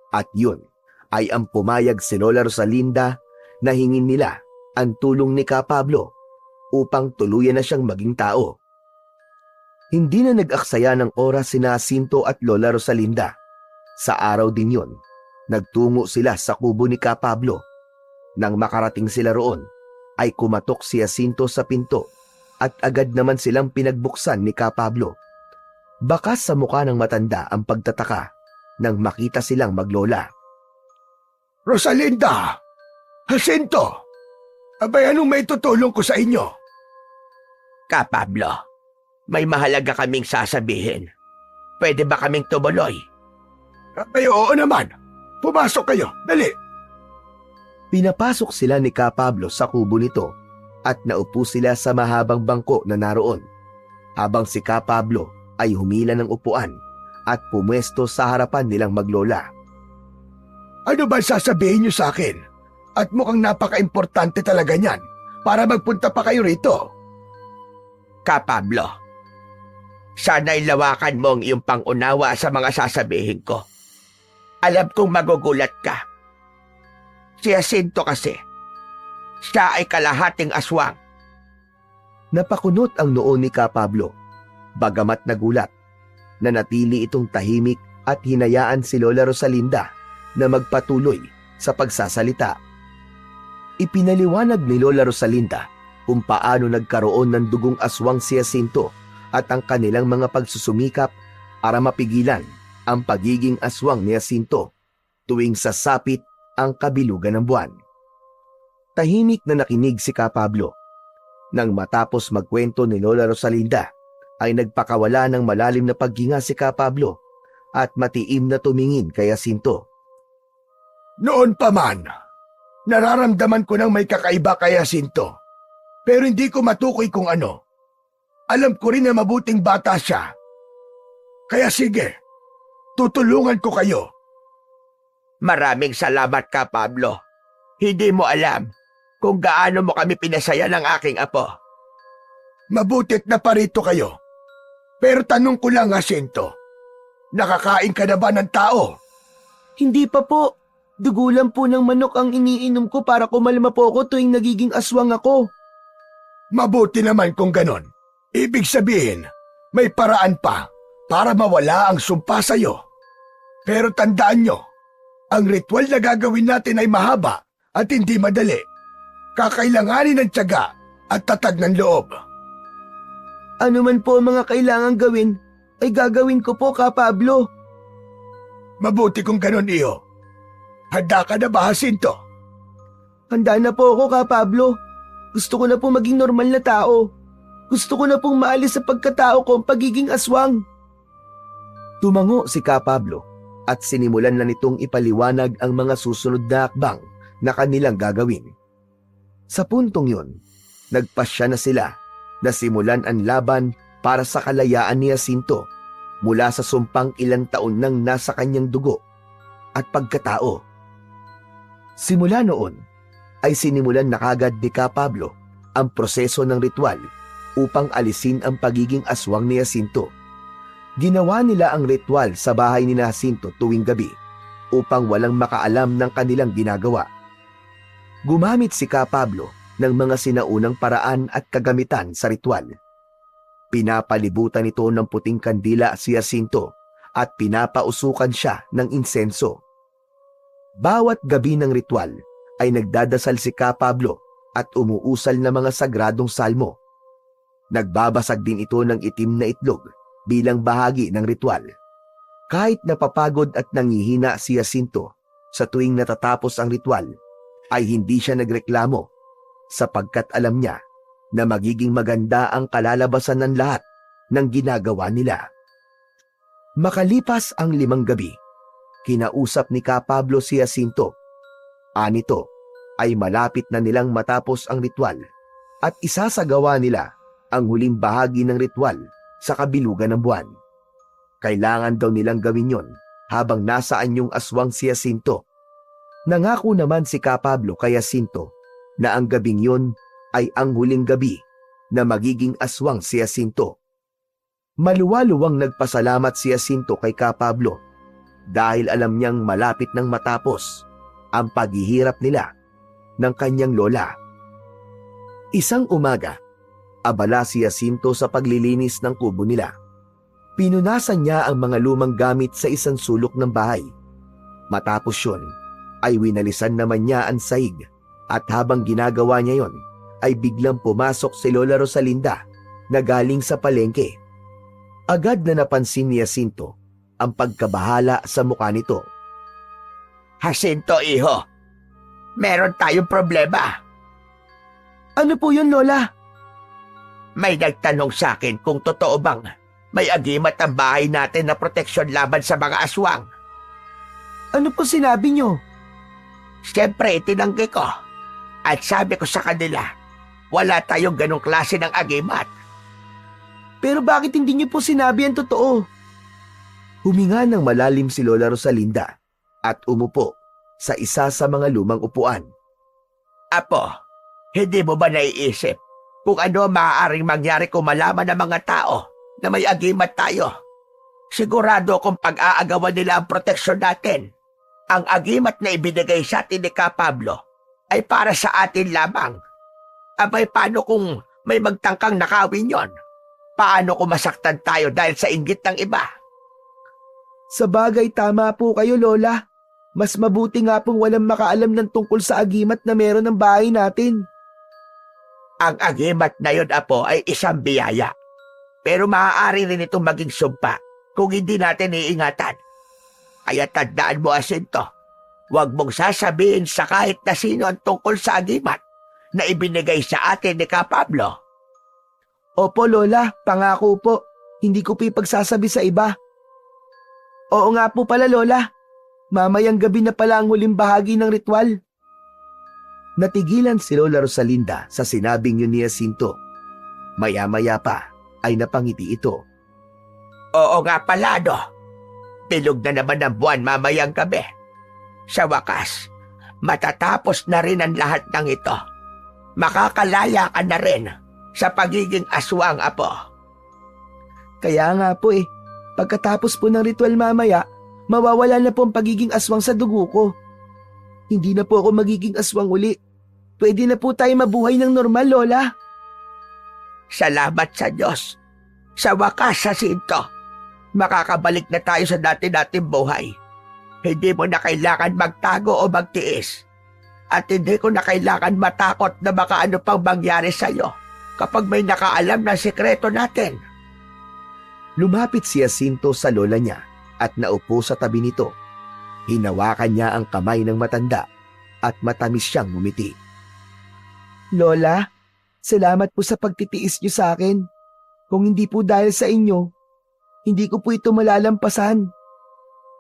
At yun ay ang pumayag si Lola Rosalinda na hingin nila ang tulong ni Ka Pablo upang tuluyan na siyang maging tao. Hindi na nag-aksaya ng oras si Jacinto at Lola Rosalinda. Sa araw din yon, nagtungo sila sa kubo ni Ka Pablo. Nang makarating sila roon, ay kumatok si Jacinto sa pinto at agad naman silang pinagbuksan ni Ka Pablo. Bakas sa mukha ng matanda ang pagtataka nang makita silang maglola. Rosalinda! Jacinto! Abay, anong may tutulong ko sa inyo? Ka Pablo, may mahalaga kaming sasabihin. Pwede ba kaming tumuloy? Abay, oo naman. Pumasok kayo, dali. Pinapasok sila ni Ka Pablo sa kubo nito at naupo sila sa mahabang bangko na naroon, habang si Ka Pablo ay humila ng upuan at pumwesto sa harapan nilang maglola. Ano ba sasabihin niyo sa akin? At mukhang napaka-importante talaga niyan para magpunta pa kayo rito. Ka Pablo, sana'y lawakan mo ang iyong pangunawa sa mga sasabihin ko. Alam kong magugulat ka. Si Jacinto kasi, siya ay kalahating aswang. Napakunot ang noo ni Ka Pablo, bagamat nagulat. Nanatili itong tahimik at hinayaan si Lola Rosalinda na magpatuloy sa pagsasalita. Ipinaliwanag ni Lola Rosalinda kung paano nagkaroon ng dugong aswang si Jacinto at ang kanilang mga pagsusumikap para mapigilan ang pagiging aswang ni Jacinto tuwing sasapit ang kabilugan ng buwan. Tahimik na nakinig si Ka Pablo. Nang matapos magkwento ni Lola Rosalinda, ay nagpakawala ng malalim na paghinga si Ka Pablo at matiim na tumingin kay Jacinto. Noon pa man, nararamdaman ko ng may kakaiba kay Jacinto. Pero hindi ko matukoy kung ano. Alam ko rin na mabuting bata siya. Kaya sige, tutulungan ko kayo. Maraming salamat Ka Pablo. Hindi mo alam kung gaano mo kami pinasaya ng aking apo. Mabutit na parito kayo. Pero tanong ko lang, Jacinto, nakakain ka na ba ng tao? Hindi pa po. Dugo lang po ng manok ang iniinom ko para kumalma po ako tuwing nagiging aswang ako. Mabuti naman kung ganon. Ibig sabihin, may paraan pa para mawala ang sumpa sa'yo. Pero tandaan nyo, ang ritual na gagawin natin ay mahaba at hindi madali. Kakailanganin ng tiyaga at tatag ng loob. Ano man po ang mga kailangang gawin, ay gagawin ko po, Ka Pablo. Mabuti kung ganon, iyo. Handa ka na ba, Jacinto? Handa na po ako, Ka Pablo. Gusto ko na po maging normal na tao. Gusto ko na pong maalis sa pagkatao ko ang pagiging aswang. Tumango si Ka Pablo at sinimulan na nitong ipaliwanag ang mga susunod na hakbang na kanilang gagawin. Sa puntong yun, nagpasya na sila na simulan ang laban para sa kalayaan ni Jacinto mula sa sumpang ilang taon nang nasa kanyang dugo at pagkatao. Simula noon ay sinimulan na kagad ni Ka Pablo ang proseso ng ritual upang alisin ang pagiging aswang ni Jacinto. Ginawa nila ang ritual sa bahay ni Jacinto tuwing gabi upang walang makaalam ng kanilang ginagawa. Gumamit si Ka Pablo ng mga sinaunang paraan at kagamitan sa ritual. Pinapalibutan ito ng puting kandila si Jacinto at pinapausukan siya ng insenso. Bawat gabi ng ritual ay nagdadasal si Ka Pablo at umuusal ng mga sagradong salmo. Nagbabasag din ito ng itim na itlog bilang bahagi ng ritual. Kahit napapagod at nangihina si Jacinto sa tuwing natatapos ang ritual, ay hindi siya nagreklamo sapagkat alam niya na magiging maganda ang kalalabasan ng lahat ng ginagawa nila. Makalipas ang 5 gabi, kinausap ni Ka Pablo si Jacinto. Anito ay malapit na nilang matapos ang ritual at isasagawa nila ang huling bahagi ng ritual sa kabilugan ng buwan. Kailangan daw nilang gawin yon habang nasa anyong aswang si Jacinto. Nangako naman si Ka Pablo kay Jacinto na ang gabing yon ay ang huling gabi na magiging aswang si Jacinto. Maluwaluwang nagpasalamat si Jacinto kay Ka Pablo dahil alam niyang malapit nang matapos ang paghihirap nila ng kanyang lola. Isang umaga, abala si Jacinto sa paglilinis ng kubo nila. Pinunasan niya ang mga lumang gamit sa isang sulok ng bahay. Matapos yun, ay winalisan naman niya ang sahig at habang ginagawa niya yon, ay biglang pumasok si Lola Rosalinda na galing sa palengke. Agad na napansin ni Jacinto ang pagkabahala sa mukha nito. Jacinto, iho. Meron tayong problema. Ano po yun, Lola? May nagtanong sa akin kung totoo bang may agimat ang bahay natin na proteksyon laban sa mga aswang. Ano po sinabi nyo? Siyempre, itinanggi ko. At sabi ko sa kanila, wala tayong ganong klase ng agimat. Pero bakit hindi nyo po sinabi ang totoo? Huminga ng malalim si Lola Rosalinda at umupo sa isa sa mga lumang upuan. Apo, hindi mo ba naiisip kung ano ang maaaring mangyari kung malaman ng mga tao na may agimat tayo? Sigurado kung pag-aagawan nila ang proteksyon natin. Ang agimat na ibinigay sa atin ni Ka Pablo ay para sa atin lamang. Abay, paano kung may magtangkang nakawin yon? Paano kung masaktan tayo dahil sa inggit ng iba? Sa bagay, tama po kayo, Lola. Mas mabuti nga pong walang makaalam ng tungkol sa agimat na meron ng bahay natin. Ang agimat na yun, Apo, ay isang biyaya. Pero maaari rin itong maging sumpa kung hindi natin iingatan. Kaya tandaan mo, Jacinto, huwag mong sasabihin sa kahit na sino ang tungkol sa agimat na ibinigay sa atin ni Ka Pablo. Opo, Lola, pangako po. Hindi ko po ipagsasabi sa iba. Oo nga po pala, Lola. Mamayang gabi na pala ang huling bahagi ng ritual. Natigilan si Lola Rosalinda sa sinabing yun ni Jacinto. Maya-maya pa ay napangiti ito. Oo nga pala, no. Bilog na naman ang buwan mamayang gabi. Sa wakas, matatapos na rin ang lahat ng ito. Makakalaya ka na rin sa pagiging aswang, Apo. Kaya nga po pagkatapos po ng ritual mamaya, mawawala na po ang pagiging aswang sa dugo ko. Hindi na po ako magiging aswang uli. Pwede na po tayo mabuhay ng normal, Lola. Salamat sa Diyos. Sa wakas, Jacinto, makakabalik na tayo sa dati-dating buhay. Hindi mo na kailangan magtago o magtiis. At hindi ko na kailangan matakot na baka ano pang mangyari sa'yo kapag may nakaalam ng sikreto natin. Lumapit si Jacinto sa lola niya at naupo sa tabi nito. Hinawakan niya ang kamay ng matanda at matamis siyang ngumiti. Lola, salamat po sa pagtitiis niyo sa akin. Kung hindi po dahil sa inyo, hindi ko po ito malalampasan.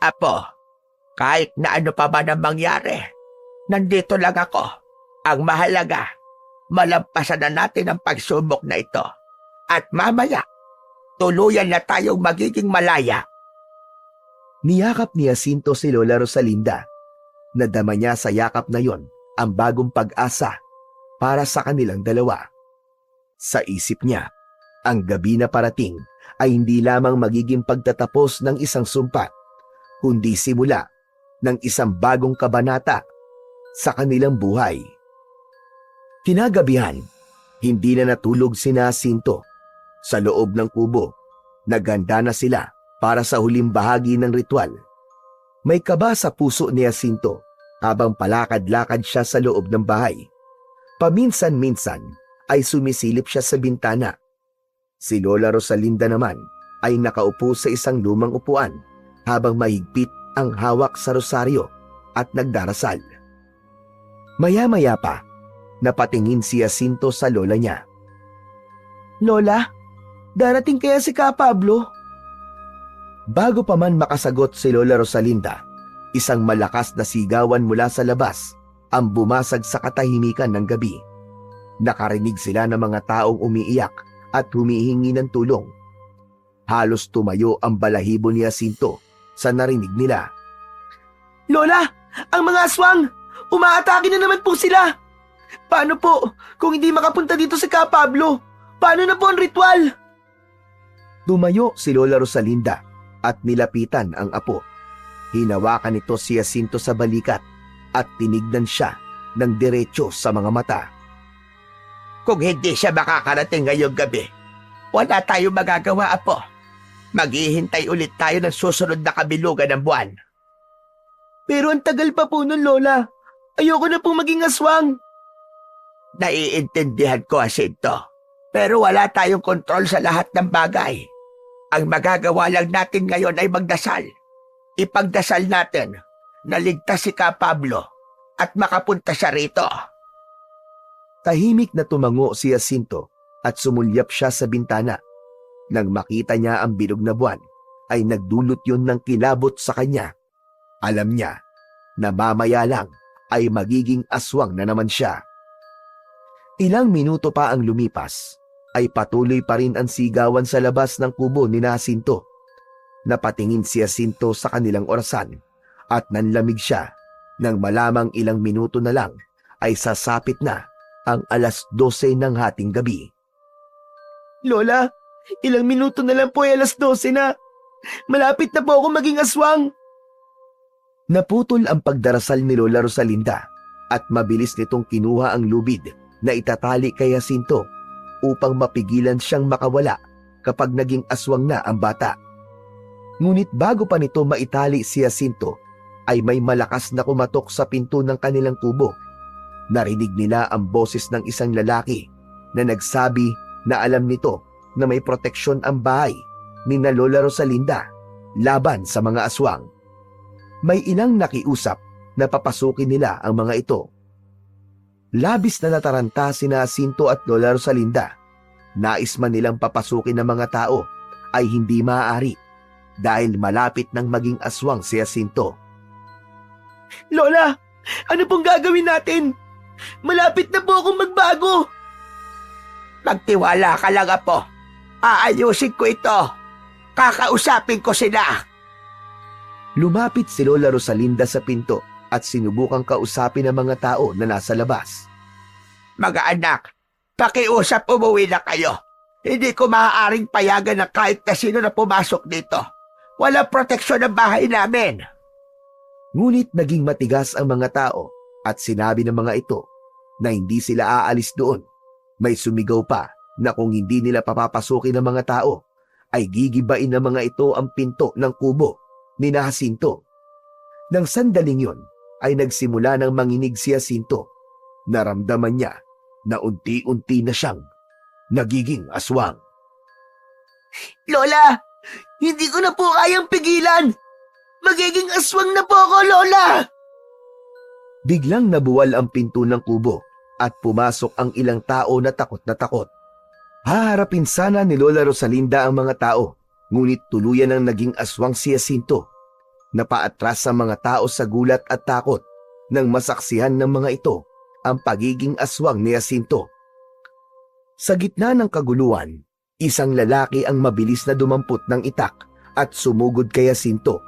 Apo, kahit na ano pa man ang mangyari, nandito lang ako. Ang mahalaga, malampasan na natin ang pagsubok na ito. At mamaya, tuluyan na tayong magiging malaya. Niyakap ni Jacinto si Lola Rosalinda. Nadama niya sa yakap na yon ang bagong pag-asa para sa kanilang dalawa. Sa isip niya, ang gabi na parating ay hindi lamang magiging pagtatapos ng isang sumpa, kundi simula ng isang bagong kabanata sa kanilang buhay. Kinagabihan, hindi na natulog sina Jacinto. Sa loob ng kubo, naghanda na sila para sa huling bahagi ng ritual. May kaba sa puso ni Jacinto habang palakad-lakad siya sa loob ng bahay. Paminsan-minsan ay sumisilip siya sa bintana. Si Lola Rosalinda naman ay nakaupo sa isang lumang upuan habang mahigpit ang hawak sa rosaryo at nagdarasal. Maya-maya pa, napatingin si Jacinto sa lola niya. Lola, darating kaya si Ka Pablo? Bago pa man makasagot si Lola Rosalinda, isang malakas na sigawan mula sa labas ang bumasag sa katahimikan ng gabi. Nakarinig sila ng mga taong umiiyak at humihingi ng tulong. Halos tumayo ang balahibo ni Jacinto sa narinig nila. Lola, ang mga aswang! Umaatake na naman po sila! Paano po kung hindi makapunta dito si Ka Pablo? Paano na po ang ritual? Tumayo si Lola Rosalinda at nilapitan ang apo. Hinawakan nito si Jacinto sa balikat at tinignan siya ng diretso sa mga mata. Kung hindi siya makakarating ngayong gabi, wala tayong magagawa, Apo. Maghihintay ulit tayo ng susunod na kabilugan ng buwan. Pero ang tagal pa po nun, Lola. Ayoko na pong maging aswang. Naiintindihan ko, Jacinto. Pero wala tayong kontrol sa lahat ng bagay. Ang magagawa lang natin ngayon ay magdasal. Ipagdasal natin na ligtas si Ka Pablo at makapunta siya rito. Tahimik na tumango si Jacinto at sumulyap siya sa bintana. Nang makita niya ang bilog na buwan, ay nagdulot yun ng kilabot sa kanya. Alam niya na mamaya lang ay magiging aswang na naman siya. Ilang minuto pa ang lumipas, ay patuloy pa rin ang sigawan sa labas ng kubo ni Jacinto. Napatingin si Jacinto sa kanilang orasan at nanlamig siya nang malamang ilang minuto na lang ay sasapit na ang 12:00 ng hating gabi. Lola, ilang minuto na lang po ay 12:00 na. Malapit na po ako maging aswang. Naputol ang pagdarasal ni Lola Rosalinda at mabilis nitong kinuha ang lubid na itatali kay Jacinto upang mapigilan siyang makawala kapag naging aswang na ang bata. Ngunit bago pa nito maitali si Jacinto, ay may malakas na kumatok sa pinto ng kanilang kubo. Narinig nila ang boses ng isang lalaki na nagsabi na alam nito na may proteksyon ang bahay ni na Lola Rosalinda laban sa mga aswang. May ilang nakiusap na papasukin nila ang mga ito. Labis na nataranta sina Jacinto at Lola Rosalinda. Nais man nilang papasukin ng mga tao ay hindi maaari dahil malapit nang maging aswang si Jacinto. Lola, ano pong gagawin natin? Malapit na po akong magbago. Magtiwala ka lang, apo. Aayusin ko ito. Kakausapin ko sila. Lumapit si Lola Rosalinda sa pinto at sinubukang kausapin ang mga tao na nasa labas. Mga anak, pakiusap umuwi na kayo. Hindi ko maaaring payagan na kahit na sino na pumasok dito. Walang proteksyon ang bahay namin. Ngunit naging matigas ang mga tao at sinabi ng mga ito na hindi sila aalis doon. May sumigaw pa na kung hindi nila papapasukin ng mga tao, ay gigibain ng mga ito ang pinto ng kubo ni Jacinto. Nang sandaling yun, ay nagsimula ng manginig si Jacinto. Naramdaman niya na unti-unti na siyang nagiging aswang. Lola, hindi ko na po kayang pigilan. Magiging aswang na po ako, Lola. Biglang nabuwal ang pinto ng kubo at pumasok ang ilang tao na takot na takot. Haharapin sana ni Lola Rosalinda ang mga tao, ngunit tuluyan ang naging aswang si Jacinto. Napaatras ang mga tao sa gulat at takot nang masaksihan ng mga ito ang pagiging aswang ni Jacinto. Sa gitna ng kaguluhan, isang lalaki ang mabilis na dumampot ng itak at sumugod kay Jacinto.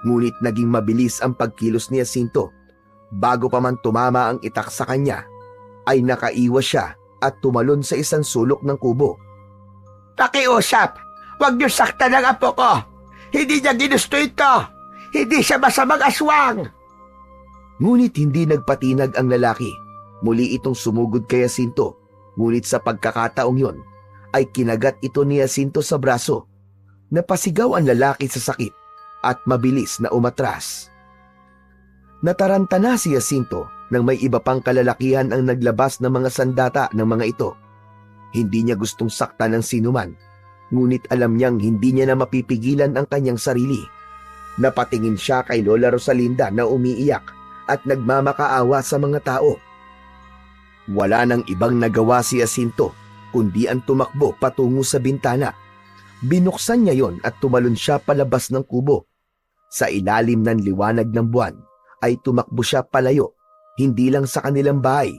Ngunit naging mabilis ang pagkilos ni Jacinto. Bago pa man tumama ang itak sa kanya, ay nakaiwas siya at tumalon sa isang sulok ng kubo. Pakiusap, huwag niyo saktan ang apo ko. Hindi niya ginusto ito. Hindi siya masamang aswang. Ngunit hindi nagpatinag ang lalaki. Muli itong sumugod kay Jacinto. Ngunit sa pagkakataong yon, ay kinagat ito ni Jacinto sa braso. Napasigaw ang lalaki sa sakit at mabilis na umatras. Nataranta na si Jacinto nang may iba pang kalalakihan ang naglabas ng mga sandata ng mga ito. Hindi niya gustong saktan ng sinuman, ngunit alam niyang hindi niya na mapipigilan ang kanyang sarili. Napatingin siya kay Lola Rosalinda na umiiyak at nagmamakaawa sa mga tao. Wala nang ibang nagawa si Jacinto kundi ang tumakbo patungo sa bintana. Binuksan niya yon at tumalon siya palabas ng kubo. Sa ilalim ng liwanag ng buwan ay tumakbo siya palayo, hindi lang sa kanilang bahay,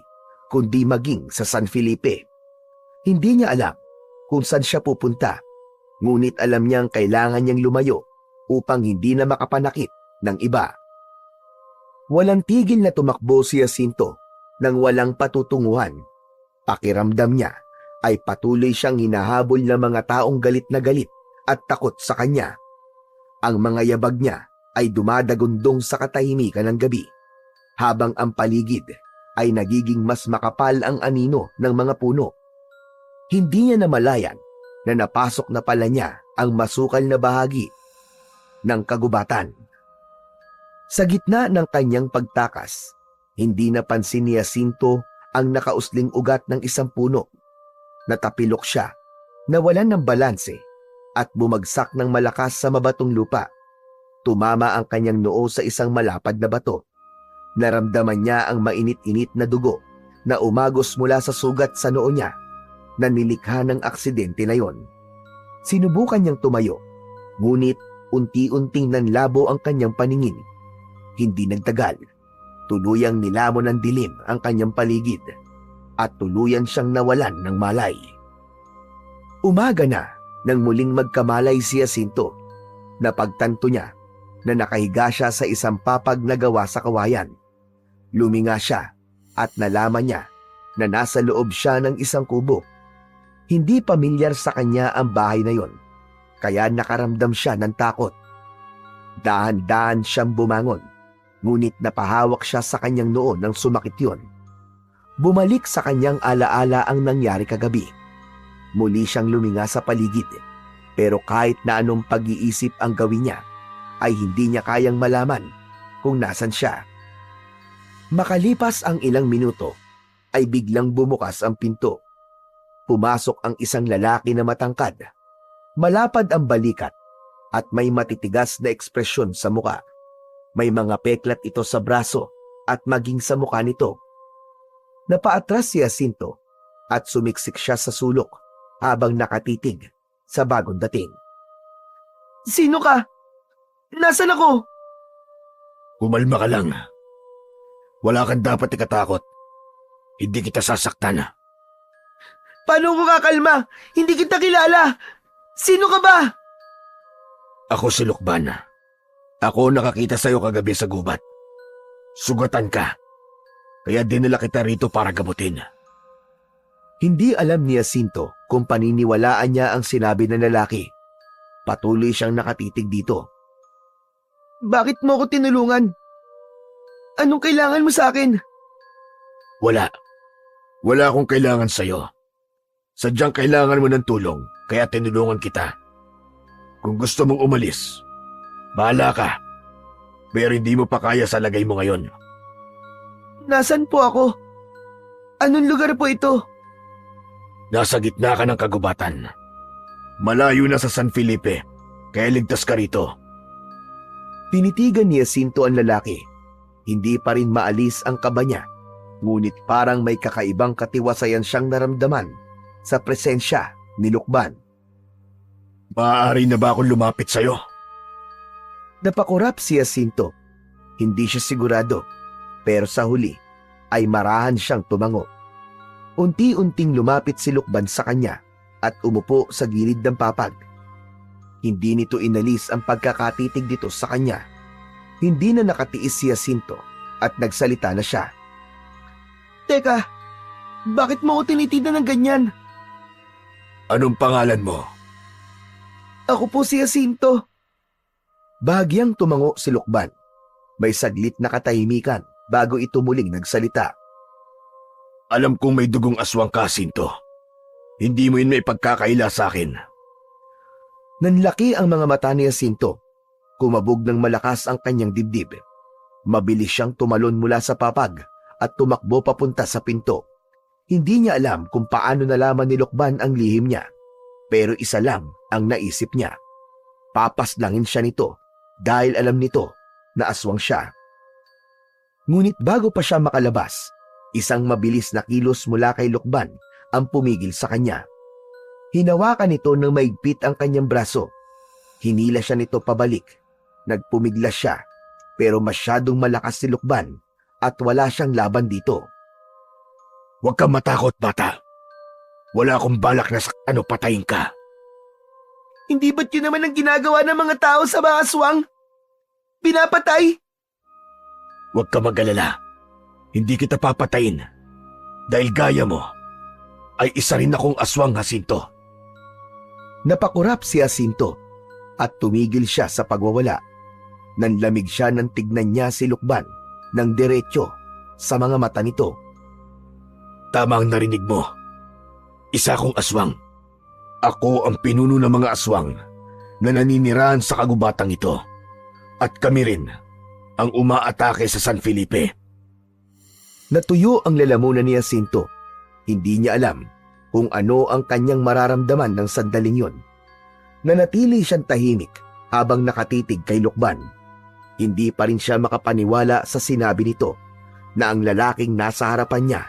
kundi maging sa San Felipe. Hindi niya alam kung saan siya pupunta, ngunit alam niyang kailangan niyang lumayo upang hindi na makapanakit ng iba. Walang tigil na tumakbo si Jacinto nang walang patutunguhan. Pakiramdam niya ay patuloy siyang hinahabol ng mga taong galit na galit at takot sa kanya. Ang mga yabag niya ay dumadagundong sa katahimikan ng gabi, habang ang paligid ay nagiging mas makapal ang anino ng mga puno. Hindi niya namalayan na napasok na pala niya ang masukal na bahagi ng kagubatan. Sa gitna ng kanyang pagtakas, hindi napansin ni Jacinto ang nakausling ugat ng isang puno. Natapilok siya, nawalan ng balanse, at bumagsak ng malakas sa mabatong lupa. Tumama ang kanyang noo sa isang malapad na bato. Naramdaman niya ang mainit-init na dugo na umagos mula sa sugat sa noo niya na nilikha ng aksidente na yon. Sinubukan niyang tumayo, ngunit unti-unting nanlabo ang kanyang paningin. Hindi nagtagal, tuluyang nilamon ng dilim ang kanyang paligid at tuluyan siyang nawalan ng malay. Umaga na nang muling magkamalay si Jacinto. Napagtanto niya na nakahiga siya sa isang papag na gawa sa kawayan. Luminga siya at nalaman niya na nasa loob siya ng isang kubo. Hindi pamilyar sa kanya ang bahay na yon, kaya nakaramdam siya ng takot. Dahan-dahan siyang bumangon, ngunit napahawak siya sa kanyang noo nang sumakit yon. Bumalik sa kanyang alaala ang nangyari kagabi. Muli siyang luminga sa paligid, pero kahit na anong pag-iisip ang gawin niya, ay hindi niya kayang malaman kung nasan siya. Makalipas ang ilang minuto, ay biglang bumukas ang pinto. Pumasok ang isang lalaki na matangkad. Malapad ang balikat at may matitigas na ekspresyon sa muka. May mga peklat ito sa braso at maging sa muka nito. Napaatras si Jacinto at sumiksik siya sa sulok habang nakatitig sa bagong dating. Sino ka? Nasaan ako? Kumalma ka lang. Wala kang dapat ikatakot. Hindi kita sasaktan. Paano ko kakalma? Hindi kita kilala. Sino ka ba? Ako si Lukban. Ako nakakita sa'yo kagabi sa gubat. Sugatan ka. Kaya dinala kita rito para gamutin. Hindi alam ni Jacinto kung paniniwalaan niya ang sinabi ng lalaki. Patuloy siyang nakatitig dito. Bakit mo ako tinulungan? Anong kailangan mo sa akin? Wala. Wala akong kailangan sa'yo. Sadyang kailangan mo ng tulong, kaya tinulungan kita. Kung gusto mong umalis, bahala ka. Pero hindi mo pa kaya sa lagay mo ngayon. Nasaan po ako? Anong lugar po ito? Nasa gitna ka ng kagubatan. Malayo na sa San Felipe, kaya ligtas ka rito. Tinitigan ni Jacinto ang lalaki. Hindi pa rin maalis ang kaba niya, ngunit parang may kakaibang katiwasayan siyang naramdaman sa presensya ni Lukban. Maaari na ba akong lumapit sa'yo? Napakurap si Jacinto. Hindi siya sigurado, pero sa huli ay marahan siyang tumango. Unti-unting lumapit si Lukban sa kanya at umupo sa gilid ng papag. Hindi nito inalis ang pagkakatitig dito sa kanya. Hindi na nakatiis si Jacinto at nagsalita na siya. Teka, bakit mo ako tinitignan ng ganyan? Anong pangalan mo? Ako po si Jacinto. Bahagyang tumango si Lukban. May saglit na katahimikan bago ito muling nagsalita. Alam kong may dugong aswang ka, Jacinto. Hindi mo yun may pagkakaila sa akin. Nanlaki ang mga mata ni Jacinto. Kumabog ng malakas ang kanyang dibdib. Mabilis siyang tumalon mula sa papag at tumakbo papunta sa pinto. Hindi niya alam kung paano nalaman ni Lukban ang lihim niya. Pero isa lang ang naisip niya. Papaslangin siya nito dahil alam nito na aswang siya. Ngunit bago pa siya makalabas, isang mabilis na kilos mula kay Lukban ang pumigil sa kanya. Hinawakan nito ng maigpit ang kanyang braso. Hinila siya nito pabalik. Nagpumiglas siya, pero masyadong malakas si Lukban at wala siyang laban dito. Huwag kang matakot, bata. Wala akong balak na saktan o patayin ka. Hindi ba't yun naman ang ginagawa ng mga tao sa mga aswang? Pinapatay? Huwag ka mag-alala. Hindi kita papatayin. Dahil gaya mo, ay isa rin akong aswang, Jacinto. Napakurap si Jacinto at tumigil siya sa pagwawala. Nanlamig siya nang tignan niya si Lukban ng diretso sa mga mata nito. Tama ang narinig mo. Isa akong aswang. Ako ang pinuno ng mga aswang na naninirahan sa kagubatang ito. At kami rin ang umaatake sa San Felipe. Natuyo ang lalamunan ni Jacinto. Hindi niya alam kung ano ang kanyang mararamdaman ng sandaling yon. Nanatili siyang tahimik habang nakatitig kay Lukban. Hindi pa rin siya makapaniwala sa sinabi nito na ang lalaking nasa harapan niya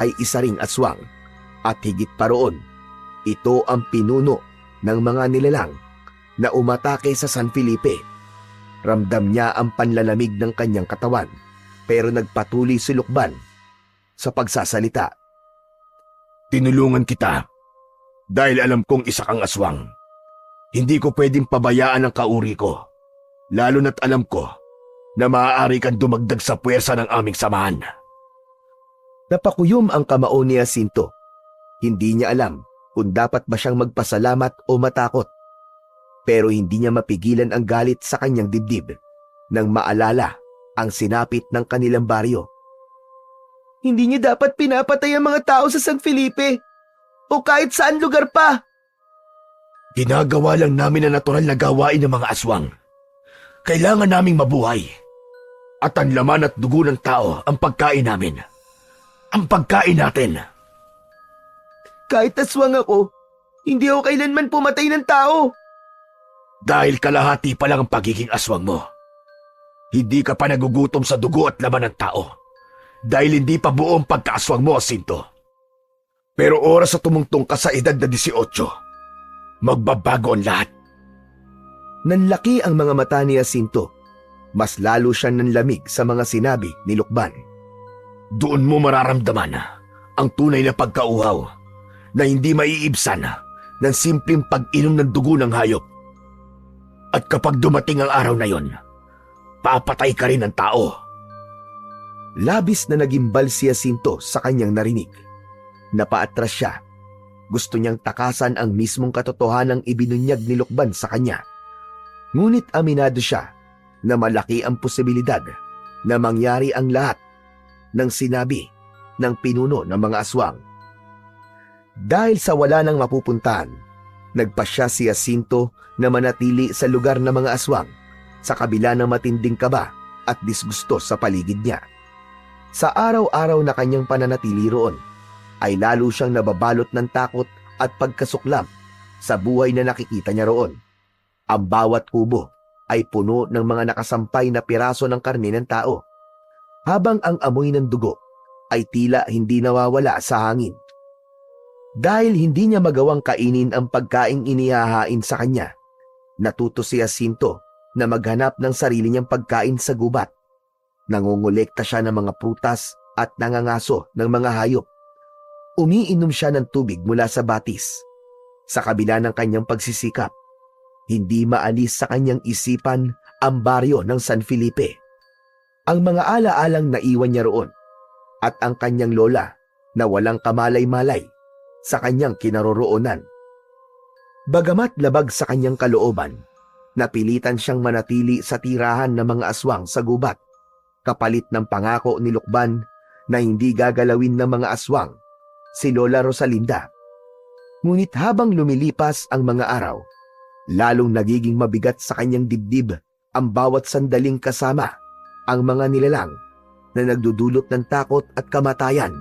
ay isa ring aswang at higit pa roon, ito ang pinuno ng mga nilalang na umatake sa San Felipe. Ramdam niya ang panlalamig ng kanyang katawan pero nagpatuloy si Lukban sa pagsasalita. Tinulungan kita dahil alam kong isa kang aswang. Hindi ko pwedeng pabayaan ang kauri ko, lalo na't alam ko na maaari kang dumagdag sa puwersa ng aming samahan. Napakuyom ang kamao ni Jacinto. Hindi niya alam kung dapat ba siyang magpasalamat o matakot. Pero hindi niya mapigilan ang galit sa kanyang dibdib nang maalala ang sinapit ng kanilang baryo. Hindi niyo dapat pinapatay ang mga tao sa San Felipe o kahit saan lugar pa. Ginagawa lang namin ang natural na gawain ng mga aswang. Kailangan naming mabuhay. At ang laman at dugo ng tao ang pagkain namin. Ang pagkain natin. Kahit aswang ako, hindi ako kailanman pumatay ng tao. Dahil kalahati pa lang ang pagiging aswang mo. Hindi ka pa nagugutom sa dugo at laman ng tao. Dahil hindi pa buo ang pagkaaswang mo, Jacinto. Pero oras na tumungtong ka sa edad na 18, magbabago ang lahat. Nanlaki ang mga mata ni Jacinto. Mas lalo siyang nanlamig sa mga sinabi ni Lukban. Doon mo mararamdaman ang tunay na pagkauhaw na hindi maiibsan ng simpleng pag-inom ng dugo ng hayop. At kapag dumating ang araw na yon, papatay ka rin ng tao. Labis na nagimbal si Jacinto sa kanyang narinig. Napaatras siya. Gusto niyang takasan ang mismong katotohanang ibinunyag ni Lukban sa kanya. Ngunit aminado siya na malaki ang posibilidad na mangyari ang lahat ng sinabi ng pinuno ng mga aswang. Dahil sa wala nang mapupuntahan, nagpasya si Jacinto na manatili sa lugar ng mga aswang sa kabila ng matinding kaba at disgusto sa paligid niya. Sa araw-araw na kanyang pananatili roon, ay lalo siyang nababalot ng takot at pagkasuklam sa buhay na nakikita niya roon. Ang bawat kubo ay puno ng mga nakasampay na piraso ng karne ng tao, habang ang amoy ng dugo ay tila hindi nawawala sa hangin. Dahil hindi niya magawang kainin ang pagkaing inihahain sa kanya, natuto si Jacinto na maghanap ng sarili niyang pagkain sa gubat. Nangongolekta siya ng mga prutas at nangangaso ng mga hayop. Umiinom siya ng tubig mula sa batis. Sa kabila ng kanyang pagsisikap, hindi maalis sa kanyang isipan ang baryo ng San Felipe. Ang mga alaalang naiwan niya roon at ang kanyang lola na walang kamalay-malay sa kanyang kinaroroonan. Bagamat labag sa kanyang kalooban, napilitan siyang manatili sa tirahan ng mga aswang sa gubat, kapalit ng pangako ni Lukban na hindi gagalawin ng mga aswang si Lola Rosalinda. Ngunit habang lumilipas ang mga araw, lalong nagiging mabigat sa kanyang dibdib ang bawat sandaling kasama ang mga nilalang na nagdudulot ng takot at kamatayan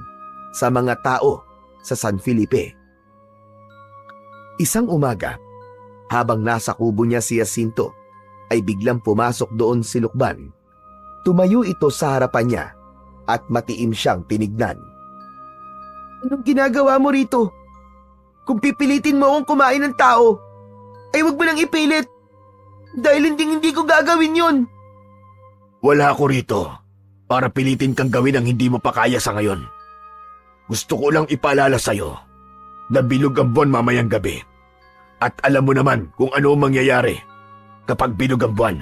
sa mga tao sa San Felipe. Isang umaga, habang nasa kubo niya si Jacinto, ay biglang pumasok doon si Lukban. Tumayo ito sa harapan niya at matiim siyang tinignan. Anong ginagawa mo rito? Kung pipilitin mo akong kumain ng tao, ay wag mo nang ipilit. Dahil hindi ko gagawin yon. Wala ako rito para pilitin kang gawin ang hindi mo pa kaya sa ngayon. Gusto ko lang ipaalala sa'yo na bilog ang buwan mamayang gabi. At alam mo naman kung ano ang mangyayari kapag bilog ang buwan.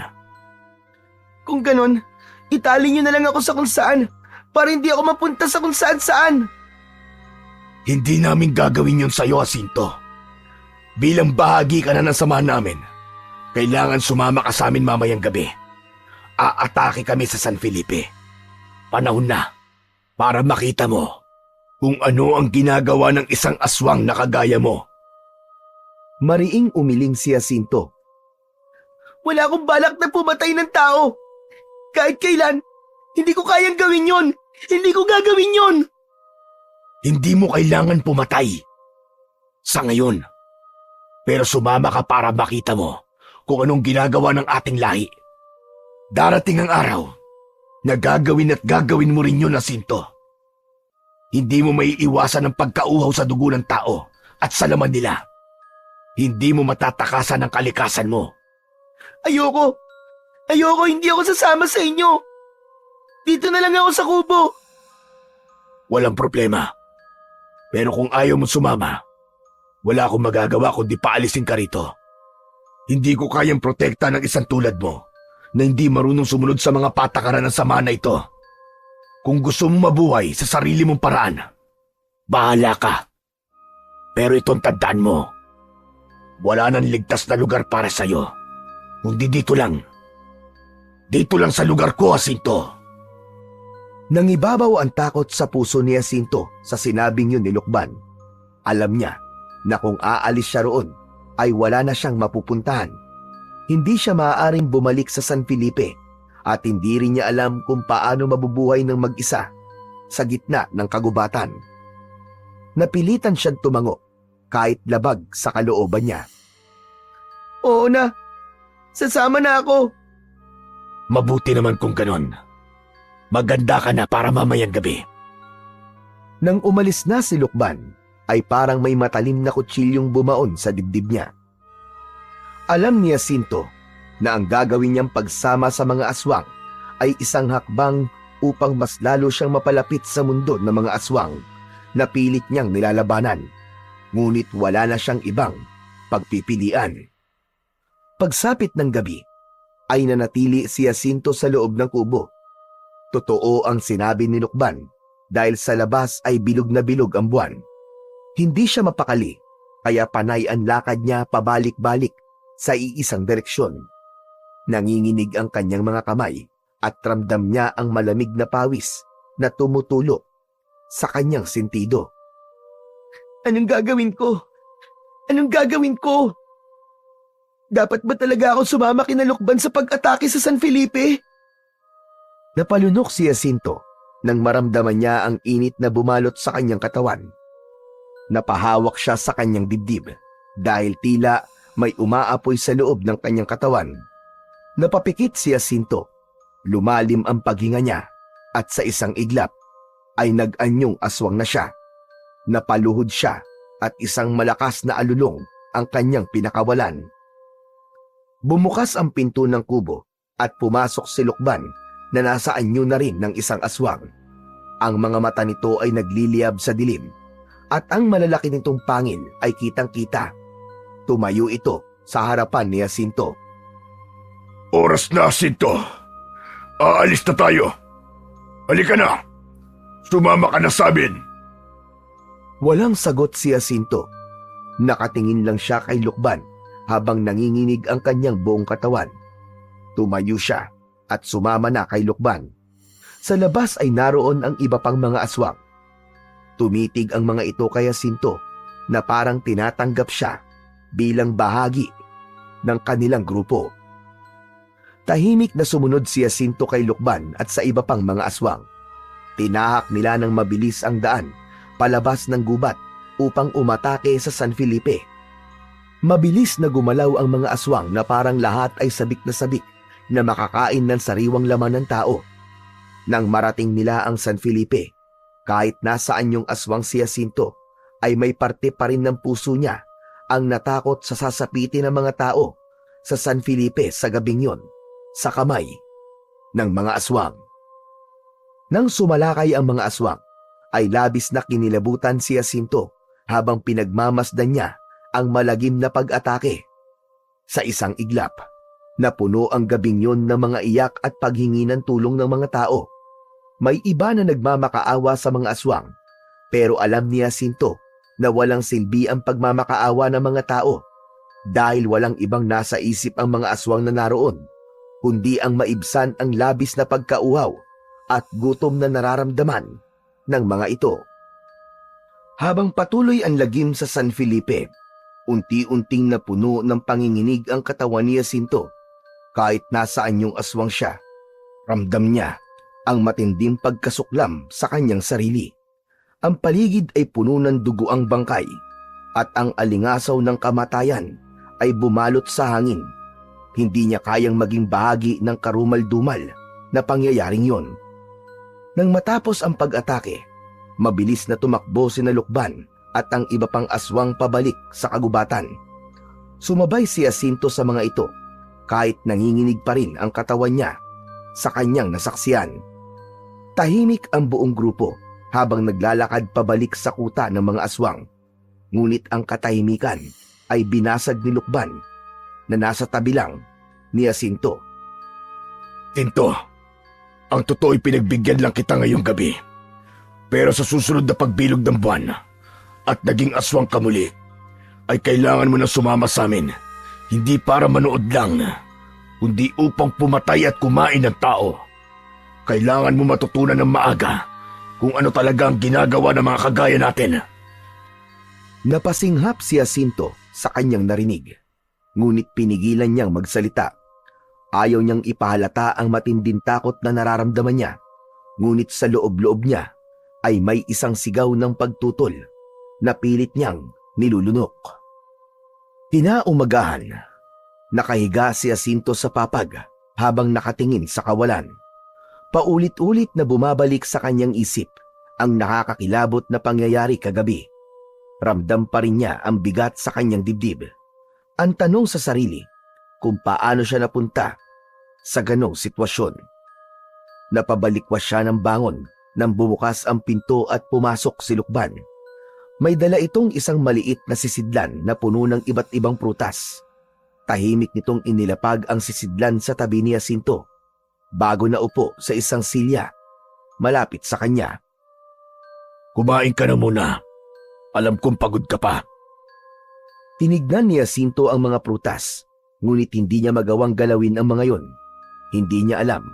Kung ganon, itali niyo na lang ako sa kung saan para hindi ako mapunta sa kung saan-saan. Hindi namin gagawin yun sa'yo, Jacinto. Bilang bahagi ka na ng samahan namin, kailangan sumama ka sa amin mamayang gabi. Aatake kami sa San Felipe. Panahon na para makita mo kung ano ang ginagawa ng isang aswang na kagaya mo. Mariing umiling si Jacinto. Wala akong balak na pumatay ng tao. Kahit kailan, hindi ko kayang gawin yon. Hindi ko gagawin yon. Hindi mo kailangan pumatay. Sa ngayon, Pero sumama ka para makita mo kung anong ginagawa ng ating lahi. Darating ang araw na gagawin at gagawin mo rin yun, Jacinto. Hindi mo maiiwasan ang pagkauhaw sa dugo ng tao at sa laman nila. Hindi mo matatakasan ang kalikasan mo. Ayoko! Ayoko, hindi ako sasama sa inyo! Dito na lang ako sa kubo! Walang problema. Pero kung ayaw mo sumama, wala akong magagawa kundi paalisin ka rito. Hindi ko kayang protekta ng isang tulad mo na hindi marunong sumunod sa mga patakaran ng sama na ito. Kung gusto mong mabuhay sa sarili mong paraan, bahala ka. Pero itong tandaan mo, wala nang ligtas na lugar para sa'yo. Kundi dito lang. Dito lang sa lugar ko, Jacinto. Nangibabaw ang takot sa puso ni Jacinto sa sinabing yun ni Lukban. Alam niya na kung aalis siya roon ay wala na siyang mapupuntahan. Hindi siya maaaring bumalik sa San Felipe at hindi rin niya alam kung paano mabubuhay ng mag-isa sa gitna ng kagubatan. Napilitan siyang tumango kahit labag sa kalooban niya. Oo na! Sasama na ako! Mabuti naman kung ganon. Maganda ka na para mamayang gabi. Nang umalis na si Lukban, ay parang may matalim na kutsilyong bumaon sa dibdib niya. Alam ni Jacinto na ang gagawin niyang pagsama sa mga aswang ay isang hakbang upang mas lalo siyang mapalapit sa mundo ng mga aswang na pilit niyang nilalabanan. Ngunit wala na siyang ibang pagpipilian. Pagsapit ng gabi, ay nanatili si Jacinto sa loob ng kubo. Totoo ang sinabi ni Lukban dahil sa labas ay bilog na bilog ang buwan. Hindi siya mapakali, kaya panay ang lakad niya pabalik-balik sa iisang direksyon. Nanginginig ang kanyang mga kamay at ramdam niya ang malamig na pawis na tumutulo sa kanyang sentido. Anong gagawin ko? Anong gagawin ko? Dapat ba talaga ako sumama kina Lukban sa pag-atake sa San Felipe? Napalunok si Jacinto nang maramdaman niya ang init na bumalot sa kanyang katawan. Napahawak siya sa kanyang dibdib dahil tila may umaapoy sa loob ng kanyang katawan. Napapikit si Jacinto, lumalim ang paghinga niya at sa isang iglap ay nag-anyong aswang na siya. Napaluhod siya at isang malakas na alulong ang kanyang pinakawalan. Bumukas ang pinto ng kubo at pumasok si Lukban na nasa anyo na rin ng isang aswang. Ang mga mata nito ay nagliliyab sa dilim at ang malalaki nitong pangil ay kitang-kita. Tumayo ito sa harapan ni Jacinto. Oras na, Jacinto. Aalis na tayo. Halika na. Sumama ka na sa amin. Walang sagot si Jacinto. Nakatingin lang siya kay Lukban habang nanginginig ang kanyang buong katawan. Tumayo siya at sumama na kay Lukban. Sa labas ay naroon ang iba pang mga aswang. Tumitig ang mga ito kay Jacinto na parang tinatanggap siya bilang bahagi ng kanilang grupo. Tahimik na sumunod si Jacinto kay Lukban at sa iba pang mga aswang. Tinahak nila ng mabilis ang daan palabas ng gubat upang umatake sa San Felipe. Mabilis na gumalaw ang mga aswang na parang lahat ay sabik na makakain ng sariwang laman ng tao. Nang marating nila ang San Felipe, kahit nasaan yung aswang si Jacinto, ay may parte pa rin ng puso niya ang natakot sa sasapitin ng mga tao sa San Felipe sa gabing yon, sa kamay ng mga aswang. Nang sumalakay ang mga aswang, ay labis na kinilabutan si Jacinto habang pinagmamasdan niya ang malagim na pag-atake. Sa isang iglap, napuno ang gabing yon ng mga iyak at paghingi ng tulong ng mga tao. May iba na nagmamakaawa sa mga aswang, pero alam ni Jacinto na walang silbi ang pagmamakaawa ng mga tao dahil walang ibang nasa isip ang mga aswang na naroon, kundi ang maibsan ang labis na pagkauhaw at gutom na nararamdaman ng mga ito. Habang patuloy ang lagim sa San Felipe, unti-unting napuno ng panginginig ang katawan ni Jacinto. Kahit nasaan yung aswang siya, ramdam niya ang matinding pagkasuklam sa kanyang sarili. Ang paligid ay puno ng dugo ang bangkay. at ang alingasaw ng kamatayan ay bumalot sa hangin. Hindi niya kayang maging bahagi ng karumal-dumal na pangyayaring yon. Nang matapos ang pag-atake, mabilis na tumakbo sina Lukban at ang iba pang aswang pabalik sa kagubatan. Sumabay si Jacinto sa mga ito kahit nanginginig pa rin ang katawan niya sa kanyang nasaksiyan. Tahimik ang buong grupo habang naglalakad pabalik sa kuta ng mga aswang. Ngunit ang katahimikan ay binasag ni Lukban na nasa tabi lang ni Jacinto. Tinto, ang totoo'y pinagbigyan lang kita ngayong gabi. Pero sa susunod na pagbilog ng buwan at naging aswang ka muli, ay kailangan mo na sumama sa amin. Hindi para manood lang, kundi upang pumatay at kumain ng tao. Kailangan mo matutunan ng maaga kung ano talaga ang ginagawa ng mga kagaya natin. Napasinghap si Jacinto sa kanyang narinig. Ngunit pinigilan niyang magsalita. Ayaw niyang ipahalata ang matinding takot na nararamdaman niya. Ngunit sa loob-loob niya ay may isang sigaw ng pagtutol na pilit niyang nilulunok. Kinaumagahan, nakahiga si Jacinto sa papag habang nakatingin sa kawalan. Paulit-ulit na bumabalik sa kanyang isip ang nakakakilabot na pangyayari kagabi. Ramdam pa rin niya ang bigat sa kanyang dibdib. Ang tanong sa sarili kung paano siya napunta sa ganong sitwasyon. Napabalikwas siya ng bangon nang bumukas ang pinto at pumasok si Lukban. May dala itong isang maliit na sisidlan na puno ng iba't ibang prutas. Tahimik nitong inilapag ang sisidlan sa tabi ni Jacinto bago na upo sa isang silya malapit sa kanya. Kumain ka na muna. Alam kong pagod ka pa. Tinignan ni Jacinto ang mga prutas, ngunit hindi niya magawang galawin ang mga yon. Hindi niya alam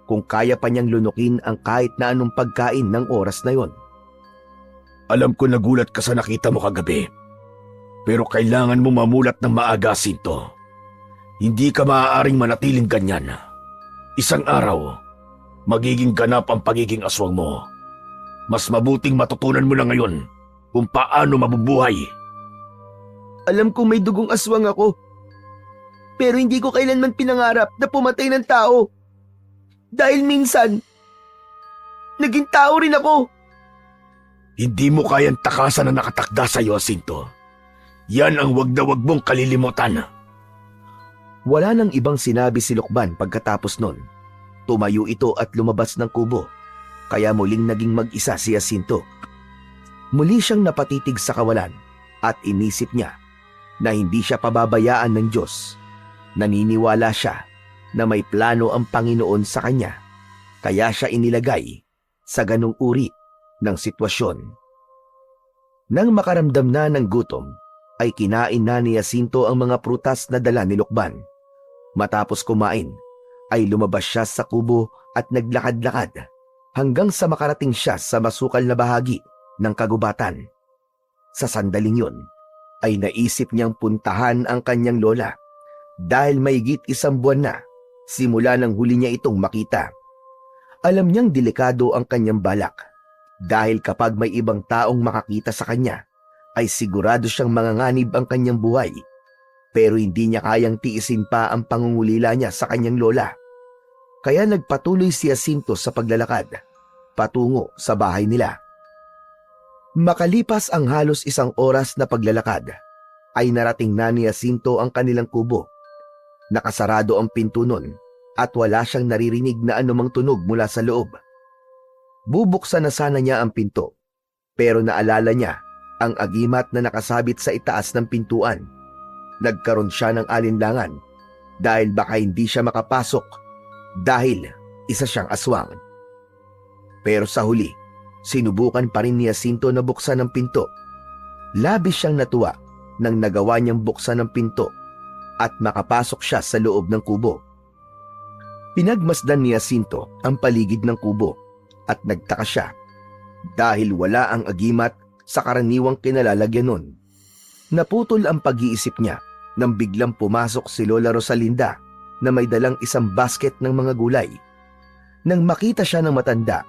kung kaya pa niyang lunukin ang kahit na anong pagkain ng oras na yon. Alam ko nagulat ka sa nakita mo kagabi. Pero kailangan mo mamulat ng maaga, Jacinto. Hindi ka maaaring manatiling ganyan. Isang araw, magiging ganap ang pagiging aswang mo. Mas mabuting matutunan mo na ngayon kung paano mabubuhay. Alam kong may dugong aswang ako. Pero hindi ko kailanman pinangarap na pumatay ng tao. Dahil minsan, naging tao rin ako. Hindi mo kayang takasan na nakatakda sa iyo, Jacinto. Yan ang wag na wag mong kalilimutan. Wala nang ibang sinabi si Lukban pagkatapos nun. Tumayo ito at lumabas ng kubo, kaya muling naging mag-isa si Jacinto. Muli siyang napatitig sa kawalan at inisip niya na hindi siya pababayaan ng Diyos. Naniniwala siya na may plano ang Panginoon sa kanya, kaya siya inilagay sa ganung uri ng sitwasyon. Nang makaramdam na ng gutom, ay kinain na ni Jacinto ang mga prutas na dala ni Lukban. Matapos kumain, ay lumabas siya sa kubo at naglakad-lakad hanggang sa makarating siya sa masukal na bahagi ng kagubatan. Sa sandaling yun, ay naisip niyang puntahan ang kanyang lola dahil mahigit 1 buwan na simula nang huli niya itong makita. Alam niyang delikado ang kanyang balak dahil kapag may ibang taong makakita sa kanya, ay sigurado siyang manganganib ang kanyang buhay. Pero hindi niya kayang tiisin pa ang pangungulila niya sa kanyang lola. Kaya nagpatuloy si Jacinto sa paglalakad patungo sa bahay nila. Makalipas ang halos 1 oras na paglalakad, ay narating na ni Jacinto ang kanilang kubo. Nakasarado ang pinto nun at wala siyang naririnig na anumang tunog mula sa loob. Bubuksan na sana niya ang pinto, pero naalala niya ang agimat na nakasabit sa itaas ng pintuan. Nagkaroon siya ng alinlangan dahil baka hindi siya makapasok dahil isa siyang aswang. Pero sa huli, sinubukan pa rin ni Jacinto na buksan ang pinto. Labis siyang natuwa nang nagawa niyang buksan ang pinto at makapasok siya sa loob ng kubo. Pinagmasdan ni Jacinto ang paligid ng kubo at nagtaka siya dahil wala ang agimat sa karaniwang kinalalagyan nun. Naputol ang pag-iisip niya nang biglang pumasok si Lola Rosalinda na may dalang isang basket ng mga gulay. Nang makita siya ng matanda,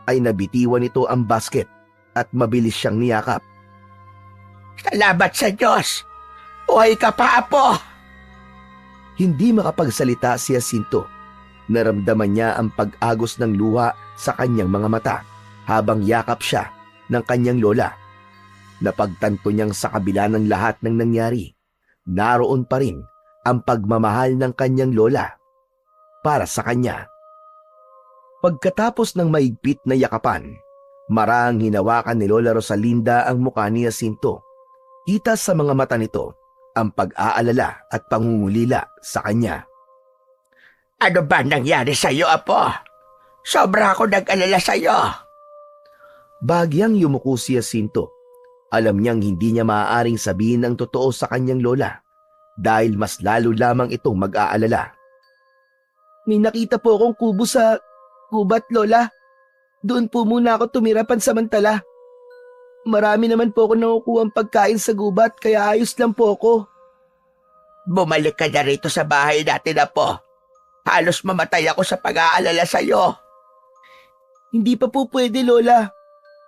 ay nabitiwan nito ang basket at mabilis siyang niyakap. Salamat sa Diyos! Buhay ka pa, Apo! Hindi makapagsalita si Jacinto. Naramdaman niya ang pag-agos ng luha sa kanyang mga mata habang yakap siya ng kanyang lola. Napagtanto niyang sa kabila ng lahat ng nangyari, naroon pa rin ang pagmamahal ng kanyang lola para sa kanya. Pagkatapos ng maigpit na yakapan, marahang hinawakan ni Lola Rosalinda ang mukha ni Jacinto. Kita sa mga mata nito ang pag-aalala at pangungulila sa kanya. Ano ba nangyari sa'yo, Apo? Sobra ako nag-alala sa'yo. Bahagyang yumuko si Jacinto. Alam niyang hindi niya maaaring sabihin ang totoo sa kanyang lola dahil mas lalo lamang itong mag-aalala. May nakita po akong kubo sa gubat, Lola. Doon po muna ako tumira pansamantala. Marami naman po ako nakukuhang pagkain sa gubat kaya ayos lang po ako. Bumalik ka na rito sa bahay natin, Apo. Halos mamatay ako sa pag-aalala sa'yo. Hindi pa po pwede, Lola.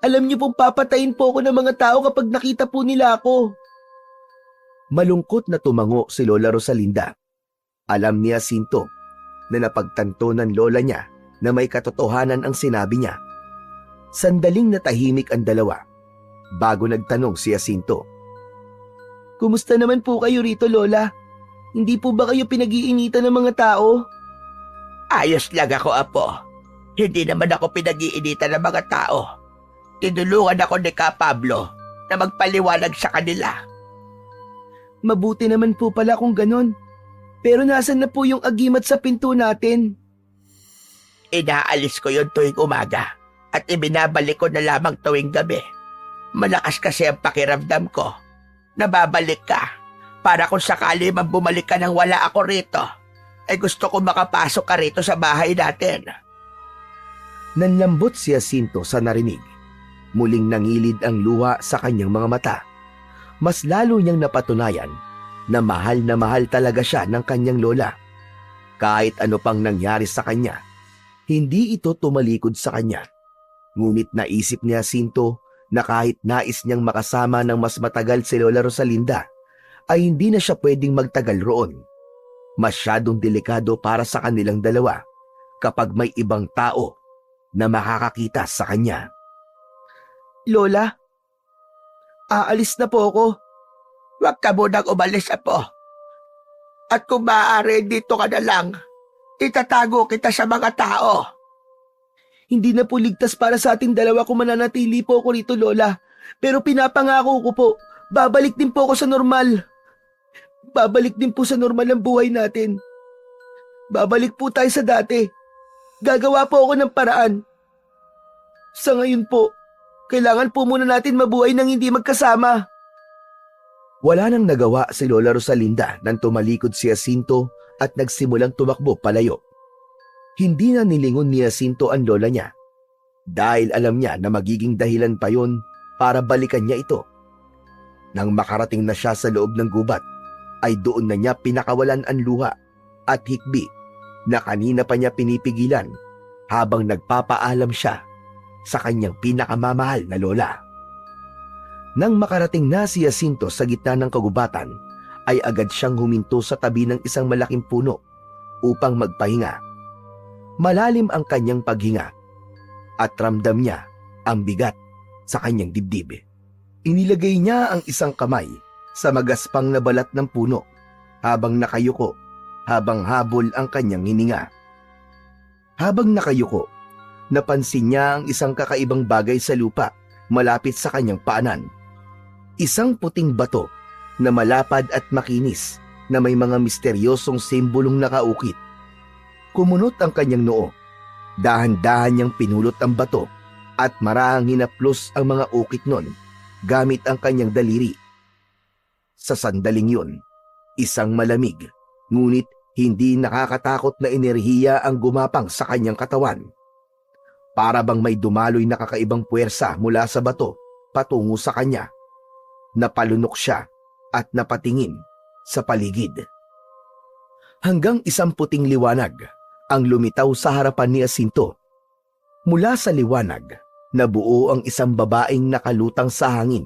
Alam niyo pong papatayin po ako ng mga tao kapag nakita po nila ako. Malungkot na tumango si Lola Rosalinda. Alam ni Jacinto na napagtanto ng lola niya na may katotohanan ang sinabi niya. Sandaling natahimik ang dalawa bago nagtanong si Jacinto. Kumusta naman po kayo rito, Lola? Hindi po ba kayo pinag-iinitan ng mga tao? Ayos lang ako, Apo. Hindi naman ako pinag-iinitan ng mga tao. Tinulungan ako ni Ka Pablo na magpaliwanag sa kanila. Mabuti naman po pala kung ganon. Pero nasan na po yung agimat sa pinto natin? Inaalis ko yun tuwing umaga at ibinabalik ko na lamang tuwing gabi. Malakas kasi ang pakiramdam ko. Nababalik ka para kung sakali man bumalik ka nang wala ako rito, ay gusto ko makapasok ka rito sa bahay natin. Nanlambot si Jacinto sa narinig. Muling nangilid ang luha sa kanyang mga mata. Mas lalo niyang napatunayan na mahal talaga siya ng kanyang lola. Kahit ano pang nangyari sa kanya, hindi ito tumalikod sa kanya. Ngunit naisip ni Jacinto na kahit nais niyang makasama ng mas matagal si Lola Rosalinda, ay hindi na siya pwedeng magtagal roon. Masyadong delikado para sa kanilang dalawa kapag may ibang tao na makakakita sa kanya. Lola, aalis na po ako. Huwag ka munang umalis, Apo. At kung maaari, dito ka na lang. Itatago kita sa mga tao. Hindi na po ligtas para sa ating dalawa kung mananatili po ako rito, Lola. Pero pinapangako ko po, babalik din po ako sa normal. Babalik din po sa normal ang buhay natin. Babalik po tayo sa dati. Gagawa po ako ng paraan. Sa ngayon po, kailangan po muna natin mabuhay nang hindi magkasama. Wala nang nagawa si Lola Rosalinda nang tumalikod si Jacinto at nagsimulang tumakbo palayo. Hindi na nilingon ni Jacinto ang lola niya dahil alam niya na magiging dahilan pa yon para balikan niya ito. Nang makarating na siya sa loob ng gubat, ay doon na niya pinakawalan ang luha at hikbi na kanina pa niya pinipigilan habang nagpapaalam siya sa kanyang pinakamamahal na lola. Nang makarating na si Jacinto sa gitna ng kagubatan, ay agad siyang huminto sa tabi ng isang malaking puno upang magpahinga. Malalim ang kanyang paghinga at ramdam niya ang bigat sa kanyang dibdib. Inilagay niya ang isang kamay sa magaspang na balat ng puno habang nakayuko, habang habol ang kanyang hininga. Habang nakayuko, napansin niya ang isang kakaibang bagay sa lupa malapit sa kanyang paanan. Isang puting bato na malapad at makinis na may mga misteryosong simbolong nakaukit. Kumunot ang kanyang noo. Dahan-dahan niyang pinulot ang bato at marahang hinaplos ang mga ukit nun gamit ang kanyang daliri. Sa sandaling yun, isang malamig ngunit hindi nakakatakot na enerhiya ang gumapang sa kanyang katawan. Para bang may dumaloy na kakaibang puwersa mula sa bato patungo sa kanya. Napalunok siya at napatingin sa paligid. Hanggang isang puting liwanag ang lumitaw sa harapan ni Jacinto. Mula sa liwanag, nabuo ang isang babaeng nakalutang sa hangin.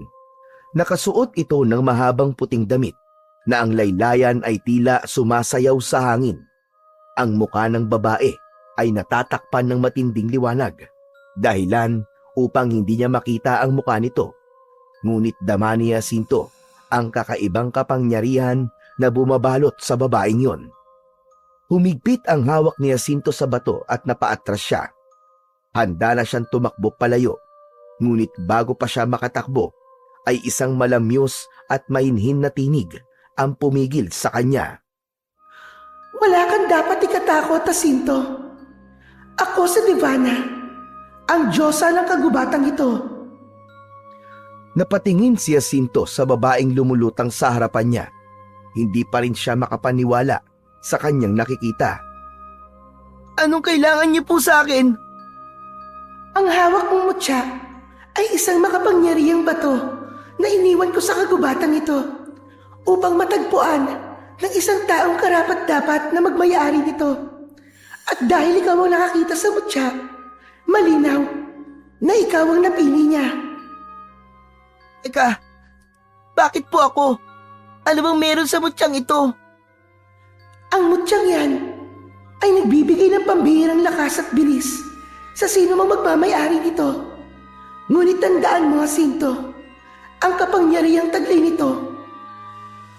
Nakasuot ito ng mahabang puting damit na ang laylayan ay tila sumasayaw sa hangin. Ang muka ng babae ay natatakpan ng matinding liwanag, dahilan upang hindi niya makita ang muka nito. Ngunit dama ni Jacinto ang kakaibang kapangyarihan na bumabalot sa babaeng yon. Humigpit ang hawak ni Jacinto sa bato at napaatras siya. Handa na siyang tumakbo palayo, ngunit bago pa siya makatakbo, ay isang malamyos at mainhin na tinig ang pumigil sa kanya. Wala kang dapat ikatakot, Jacinto. Ako si Divana, ang diyosa ng kagubatang ito. Napatingin si Jacinto sa babaeng lumulutang sa harapan niya. Hindi pa rin siya makapaniwala sa kanyang nakikita. Anong kailangan niyo po sa akin? Ang hawak mong mutya ay isang makapangyarihang bato na iniwan ko sa kagubatang ito upang matagpuan ng isang taong karapat-dapat na magmayari nito. At dahil ikaw ang nakakita sa mutya, malinaw na ikaw ang napili niya. Eka, bakit po ako? Ano bang meron sa mutyang ito? Ang mutyang yan ay nagbibigay ng pambihirang lakas at bilis sa sino mang magmamayari nito. Ngunit tandaan mo, Jacinto, ang kapangyarihang taglay nito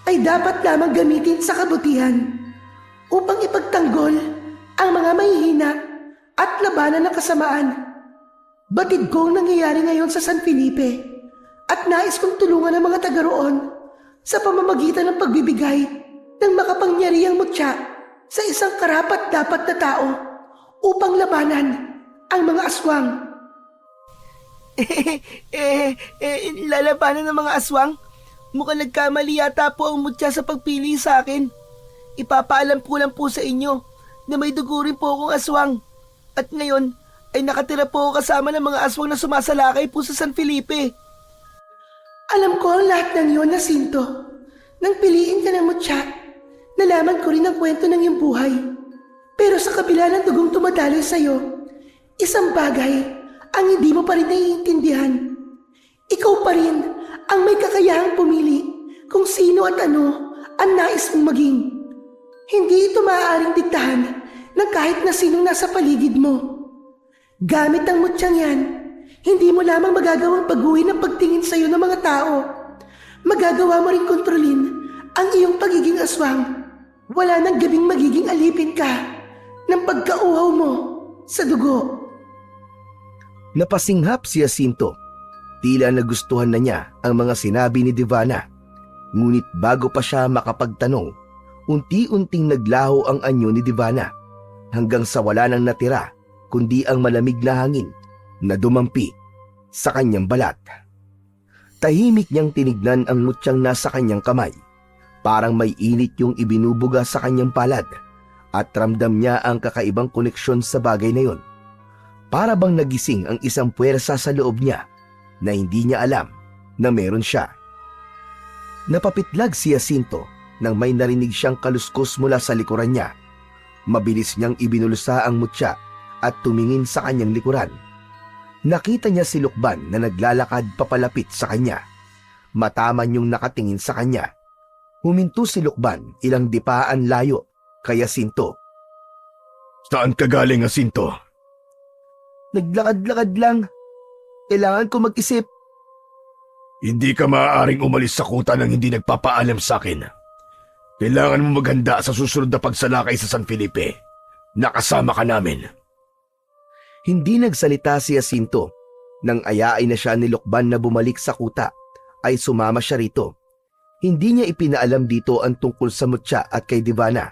ay dapat lamang gamitin sa kabutihan upang ipagtanggol ang mga mahihina at labanan ng kasamaan. Batid ko ang nangyayari ngayon sa San Felipe at nais kong tulungan ang mga taga roon sa pamamagitan ng pagbibigay ng makapangyarihang mutya sa isang karapat-dapat na tao upang labanan ang mga aswang. Lalabanan ng mga aswang? Mukhang nagkamali yata po ang mutya sa pagpili sa akin. Ipapaalam ko lang po sa inyo na may dugo rin po akong aswang. At ngayon ay nakatira po ako kasama ng mga aswang na sumasalakay po sa San Felipe. Alam ko ang lahat ng iyon, Jacinto. Nang piliin ka ng mutya, nalaman ko rin ang kwento ng iyong buhay. Pero sa kabila ng dugong tumadaloy sa'yo, isang bagay ang hindi mo pa rin naiintindihan. Ikaw pa rin ang may kakayahang pumili kung sino at ano ang nais mong maging. Hindi ito maaaring diktahan ng kahit na sinong nasa paligid mo. Gamit ang mutyang yan, hindi mo lamang magagawang baguhin ang pagtingin sa iyo ng mga tao. Magagawa mo rin kontrolin ang iyong pagiging aswang. Wala nang gabing magiging alipin ka ng pagkauhaw mo sa dugo. Napasinghap si Jacinto. Tila nagustuhan na niya ang mga sinabi ni Divana. Ngunit bago pa siya makapagtanong, unti-unting naglaho ang anyo ni Divana hanggang sa wala nang natira kundi ang malamig na hangin na dumampi sa kanyang balat. Tahimik niyang tinignan ang mutyang nasa kanyang kamay. Parang may init yung ibinubuga sa kanyang palad at ramdam niya ang kakaibang koneksyon sa bagay na yon. Para bang nagising ang isang puwersa sa loob niya na hindi niya alam na meron siya. Napapitlag si Jacinto nang may narinig siyang kaluskos mula sa likuran niya. Mabilis niyang ibinulsa ang mutya at tumingin sa kanyang likuran. Nakita niya si Lukban na naglalakad papalapit sa kanya. Mataman yung nakatingin sa kanya. Huminto si Lukban ilang dipaan layo kay Jacinto. Saan ka galing, Jacinto? Naglakad-lakad lang. Kailangan ko mag-isip. Hindi ka maaaring umalis sa kuta nang hindi nagpapaalam sa akin. Kailangan mo maghanda sa susunod na pagsalakay sa San Felipe. Nakasama ka namin. Hindi nagsalita si Jacinto. Nang ayain na siya ni Lukban na bumalik sa kuta, ay sumama siya rito. Hindi niya ipinaalam dito ang tungkol sa mutya at kay Divana.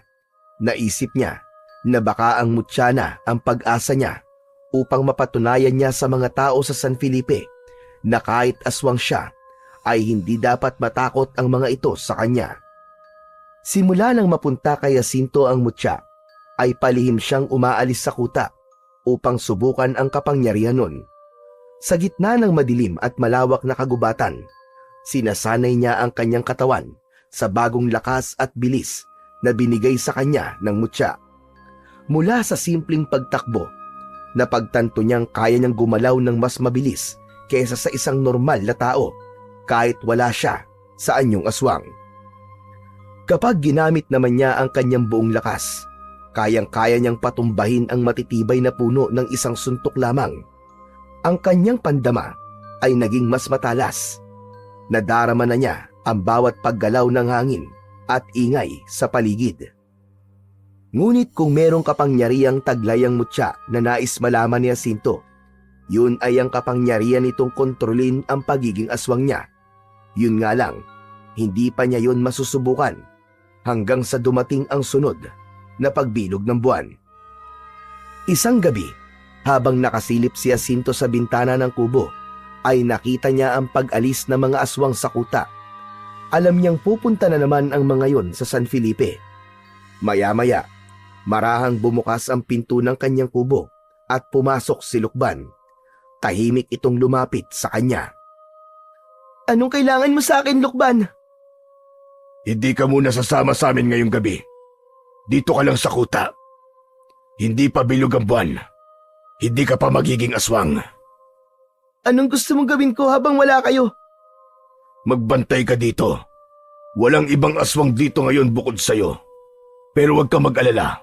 Naisip niya na baka ang mutya na ang pag-asa niya upang mapatunayan niya sa mga tao sa San Felipe na kahit aswang siya ay hindi dapat matakot ang mga ito sa kanya. Simula nang mapunta kay Jacinto ang mutya, ay palihim siyang umaalis sa kuta upang subukan ang kapangyarihan nun. Sa gitna ng madilim at malawak na kagubatan, sinasanay niya ang kanyang katawan sa bagong lakas at bilis na binigay sa kanya ng mutya. Mula sa simpleng pagtakbo, napagtanto niyang kaya niyang gumalaw ng mas mabilis kaysa sa isang normal na tao. kahit wala siya sa anyong aswang. Kapag ginamit naman niya ang kanyang buong lakas, kayang-kaya niyang patumbahin ang matitibay na puno ng isang suntok lamang. Ang kanyang pandama ay naging mas matalas. Nadarama na niya ang bawat paggalaw ng hangin at ingay sa paligid. Ngunit kung merong kapangyarihang taglay ang mutya na nais malaman ni Jacinto, yun ay ang kapangyarihan nitong kontrolin ang pagiging aswang niya. Yun nga lang, hindi pa niya yun masusubukan hanggang sa dumating ang sunod na pagbilog ng buwan. Isang gabi, habang nakasilip si Jacinto sa bintana ng kubo, ay nakita niya ang pag-alis ng mga aswang sa kuta. Alam niyang pupunta na naman ang mga yon sa San Felipe. Maya-maya, marahang bumukas ang pinto ng kanyang kubo at pumasok si Lukban. Tahimik itong lumapit sa kanya. Anong kailangan mo sa akin, Lukban? Hindi ka muna sasama sa amin ngayong gabi. Dito ka lang sa kuta. Hindi pa bilog ang buwan. Hindi ka pa magiging aswang. Anong gusto mong gawin ko habang wala kayo? Magbantay ka dito. Walang ibang aswang dito ngayon bukod sa'yo. Pero huwag ka mag-alala.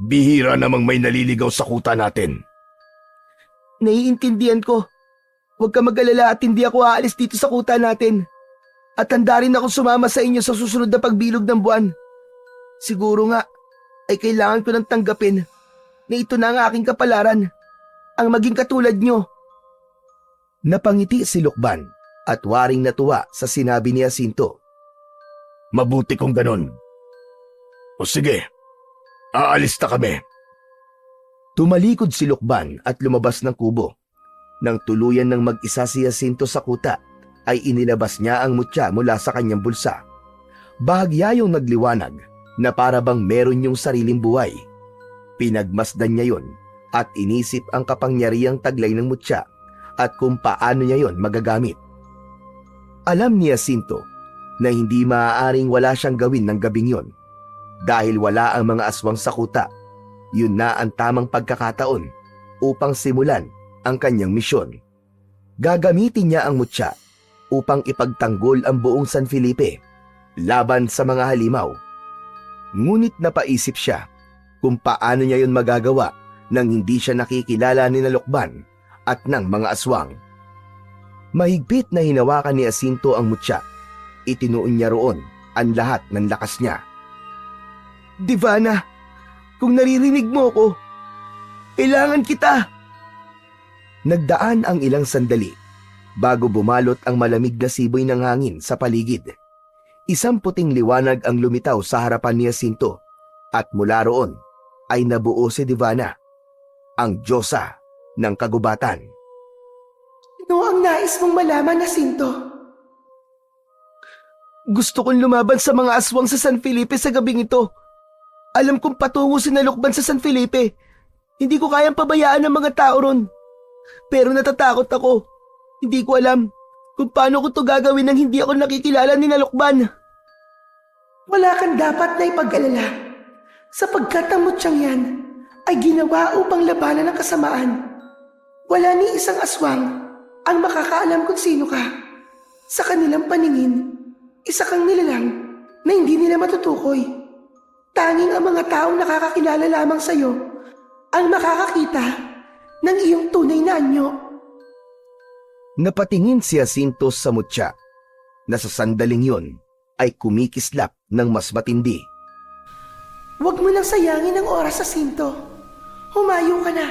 Bihira namang may naliligaw sa kuta natin. Naiintindihan ko. Huwag ka mag-alala at hindi ako aalis dito sa kuta natin. At handa rin ako sumama sa inyo sa susunod na pagbilog ng buwan. Siguro nga ay kailangan ko nang tanggapin na ito na ang aking kapalaran, ang maging katulad nyo. Napangiti si Lukban at waring natuwa sa sinabi ni Jacinto. Mabuti kung ganon. O sige, aalis na kami. Tumalikod si Lukban at lumabas ng kubo. Nang tuluyan ng mag-isa si Jacinto sa kuta, ay inilabas niya ang mutya mula sa kanyang bulsa. Bahagya yung nagliwanag na para bang meron yung sariling buhay. Pinagmasdan niya yon at inisip ang kapangyarihang taglay ng mutya at kung paano niya yon magagamit. Alam ni Jacinto na hindi maaaring wala siyang gawin ng gabing yon. Dahil wala ang mga aswang sa kuta, yun na ang tamang pagkakataon upang simulan ang kanyang misyon. Gagamitin niya ang mutya upang ipagtanggol ang buong San Felipe laban sa mga halimaw. Ngunit napaisip siya kung paano niya yun magagawa nang hindi siya nakikilala ni Lukban at ng mga aswang. Mahigpit na hinawakan ni Jacinto ang mutya. Itinuon niya roon ang lahat ng lakas niya. Divana, kung naririnig mo ko, kailangan kita. Nagdaan ang ilang sandali bago bumalot ang malamig na siboy ng hangin sa paligid. Isang puting liwanag ang lumitaw sa harapan ni Jacinto at mula roon ay nabuo si Divana, ang Diyosa ng kagubatan. Ano ang nais mong malaman, Jacinto? Gusto kong lumaban sa mga aswang sa San Felipe sa gabing ito. Alam kong patungo si Lukban sa San Felipe. Hindi ko kayang pabayaan ang mga tao ron. Pero natatakot ako. Hindi ko alam kung paano ko to gagawin nang hindi ako nakikilala ni Lukban. Wala kang dapat na ipag-alala, sapagkat ang mutyang yan ay ginawa upang labanan ng kasamaan. Wala ni isang aswang ang makakaalam kung sino ka. Sa kanilang paningin, isa kang nilalang na hindi nila matutukoy. Tanging ang mga taong nakakakilala lamang sa iyo ang makakakita ng iyong tunay na anyo. Napatingin si Jacinto sa mutya na sa sandaling yon ay kumikislap ng mas matindi. Huwag mo nang sayangin ang oras, Jacinto. Humayo ka na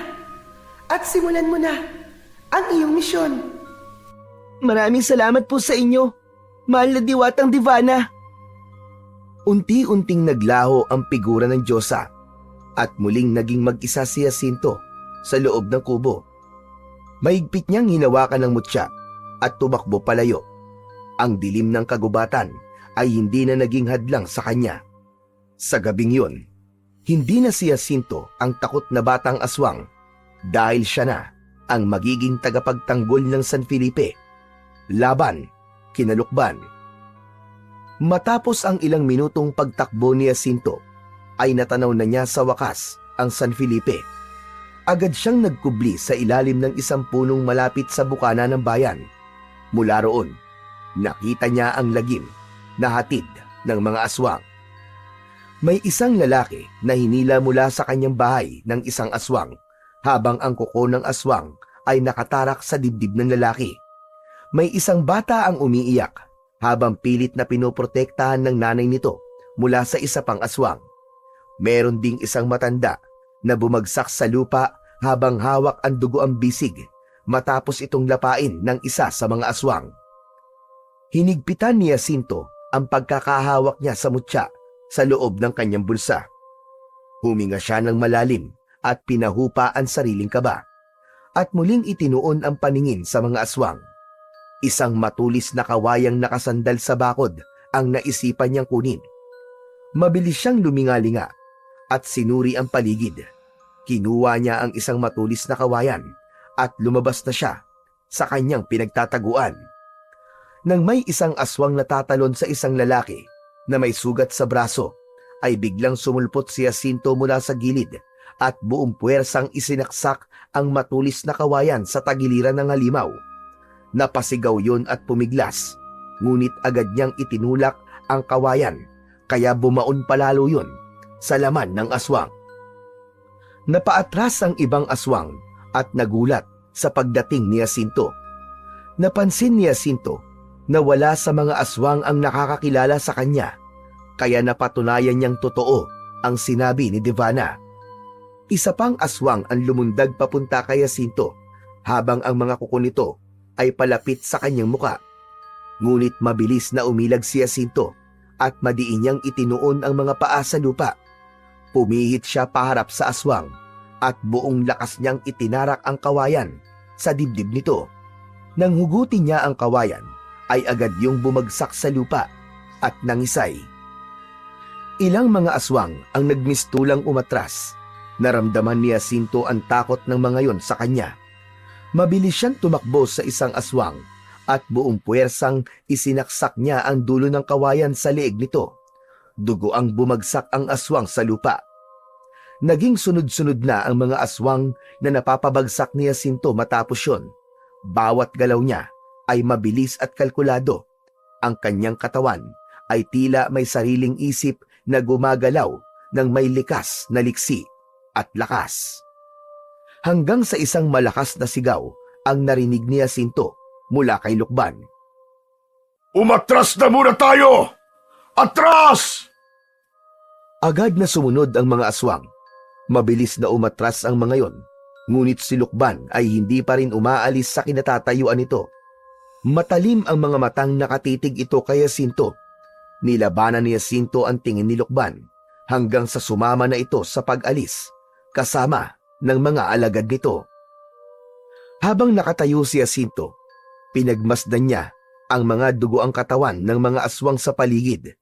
at simulan mo na ang iyong misyon. Maraming salamat po sa inyo, mahal na diwatang Divana. Unti-unting naglaho ang figura ng Diyosa at muling naging mag-isa si Jacinto sa loob ng kubo. Mahigpit niyang hinawakan ng mutya at tumakbo palayo. Ang dilim ng kagubatan ay hindi na naging hadlang sa kanya. Sa gabing yun, hindi na si Jacinto ang takot na batang aswang dahil siya na ang magiging tagapagtanggol ng San Felipe laban kina Lukban. Matapos ang ilang minutong pagtakbo ni Jacinto, ay natanaw na niya sa wakas ang San Felipe. Agad siyang nagkubli sa ilalim ng isang punong malapit sa bukana ng bayan. Mula roon, Nakita niya ang lagim na hatid ng mga aswang. May isang lalaki na hinila mula sa kanyang bahay ng isang aswang habang ang kuko ng aswang ay nakatarak sa dibdib ng lalaki. May isang bata ang umiiyak habang pilit na pinoprotektahan ng nanay nito mula sa isa pang aswang. Meron ding isang matanda na bumagsak sa lupa habang hawak ang dugo ang bisig matapos itong lapain ng isa sa mga aswang. Hinigpitan ni Jacinto ang pagkakahawak niya sa mutya sa loob ng kanyang bulsa. Huminga siya ng malalim at pinahupa ang sariling kaba at muling itinuon ang paningin sa mga aswang. Isang matulis na kawayang nakasandal sa bakod ang naisipan niyang kunin. Mabilis siyang lumingalinga at sinuri ang paligid. Kinuha niya ang isang matulis na kawayan at lumabas na siya sa kanyang pinagtataguan. Nang may isang aswang na tatalon sa isang lalaki na may sugat sa braso, ay biglang sumulpot si Jacinto mula sa gilid at buong puwersang isinaksak ang matulis na kawayan sa tagiliran ng halimaw. Napasigaw yun at pumiglas, ngunit agad niyang itinulak ang kawayan kaya bumaon palalo yun sa laman ng aswang. Napaatras ang ibang aswang at nagulat sa pagdating ni Jacinto. Napansin ni Jacinto na wala sa mga aswang ang nakakakilala sa kanya, kaya napatunayan niyang totoo ang sinabi ni Devana. Isa pang aswang ang lumundag papunta kay Jacinto habang ang mga kuko nito ay palapit sa kanyang muka. Ngunit mabilis na umilag si Jacinto at madiin niyang itinuon ang mga paa sa lupa. Pumihit siya paharap sa aswang at buong lakas niyang itinarak ang kawayan sa dibdib nito. Nang hugutin niya ang kawayan, ay agad yung bumagsak sa lupa at nangisay. Ilang mga aswang ang nagmistulang umatras. Naramdaman ni Jacinto ang takot ng mga yon sa kanya. Mabilis siyang tumakbo sa isang aswang at buong puwersang isinaksak niya ang dulo ng kawayan sa leeg nito. Dugo ang bumagsak ang aswang sa lupa. Naging sunod-sunod na ang mga aswang na napapabagsak ni Jacinto matapos yun. Bawat galaw niya ay mabilis at kalkulado. Ang kanyang katawan ay tila may sariling isip na gumagalaw ng may likas na liksi at lakas. Hanggang sa isang malakas na sigaw ang narinig ni Jacinto mula kay Lukban. Umatras na muna tayo! Atras! Agad na sumunod ang mga aswang. Mabilis na umatras ang mga yon, ngunit si Lukban ay hindi pa rin umaalis sa kinatatayuan nito. Matalim ang mga matang nakatitig ito kay Jacinto. Nilabanan ni Jacinto ang tingin ni Lukban hanggang sa sumama na ito sa pag-alis kasama ng mga alagad nito. Habang nakatayo si Jacinto, pinagmasdan niya ang mga dugoang katawan ng mga aswang sa paligid.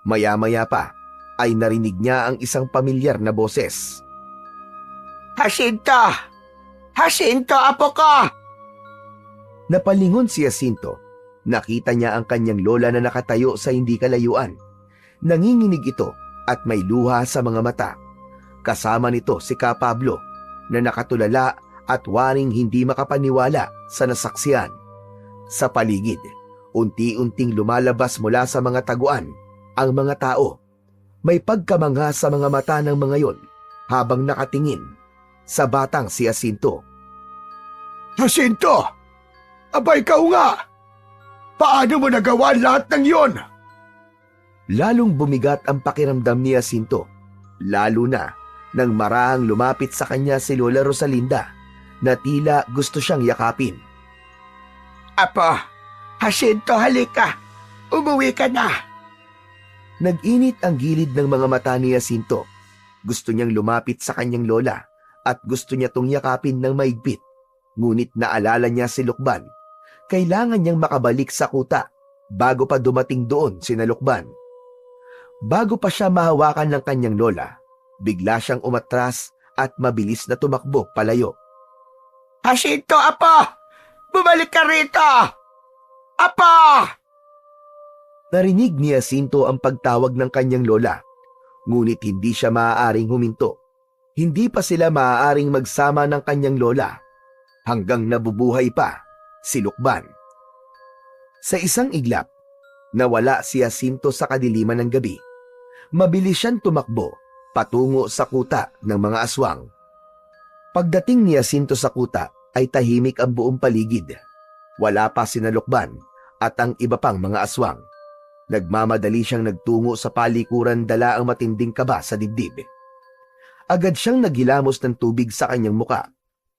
Maya-maya pa ay narinig niya ang isang pamilyar na boses. Jacinto! Jacinto, apo ko! Napalingon si Jacinto. Nakita niya ang kanyang lola na nakatayo sa hindi kalayuan. Nanginginig ito at may luha sa mga mata. Kasama nito si Ka Pablo na nakatulala at waring hindi makapaniwala sa nasaksiyan. Sa paligid, unti-unting lumalabas mula sa mga taguan ang mga tao. May pagkamangha sa mga mata ng mga yon habang nakatingin sa batang si Jacinto. Jacinto! Abay, ikaw nga! Paano mo nagawa lahat ng yon? Lalong bumigat ang pakiramdam ni Jacinto, lalo na nang marahang lumapit sa kanya si Lola Rosalinda na tila gusto siyang yakapin. Apo, Jacinto, halika. Umuwi ka na. Nag-init ang gilid ng mga mata ni Jacinto. Gusto niyang lumapit sa kanyang lola at gusto niya tong yakapin ng maigpit. Ngunit naalala niya si Lukban. Kailangan niyang makabalik sa kuta bago pa dumating doon si Lukban. Bago pa siya mahawakan ng kanyang lola, bigla siyang umatras at mabilis na tumakbo palayo. Jacinto, apo! Bumalik ka rito! Apo! Narinig ni Jacinto ang pagtawag ng kanyang lola, ngunit hindi siya maaaring huminto. Hindi pa sila maaaring magsama ng kanyang lola hanggang nabubuhay pa si Lukban. Sa isang iglap, nawala si Jacinto sa kadiliman ng gabi. Mabilis siyang tumakbo patungo sa kuta ng mga aswang. Pagdating ni Jacinto sa kuta ay tahimik ang buong paligid. Wala pa sina Lukban at ang iba pang mga aswang. Nagmamadali siyang nagtungo sa palikuran, dala ang matinding kaba sa dibdib. Agad siyang naghilamos ng tubig sa kanyang muka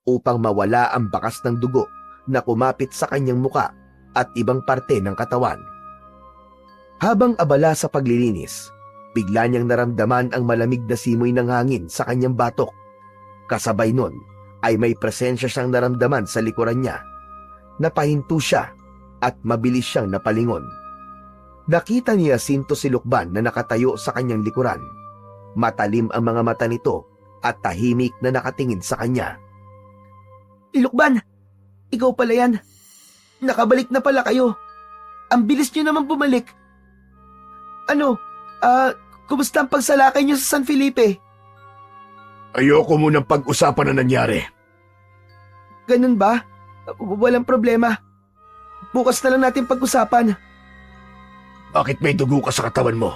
upang mawala ang bakas ng dugo na kumapit sa kanyang muka at ibang parte ng katawan. Habang abala sa paglilinis, bigla niyang naramdaman ang malamig na simoy ng hangin sa kanyang batok. Kasabay nun ay may presensya siyang naramdaman sa likuran niya. Napahinto siya at mabilis siyang napalingon. Nakita ni Jacinto si Lukban na nakatayo sa kanyang likuran. Matalim ang mga mata nito at tahimik na nakatingin sa kanya. Lukban, ikaw pala yan. Nakabalik na pala kayo. Ang bilis niyo naman bumalik. Kumusta ang pagsalakay niyo sa San Felipe? Ayoko munang pag-usapan na nangyari. Ganun ba? Walang problema. Bukas na lang natin pag-usapan. Bakit may dugo ka sa katawan mo?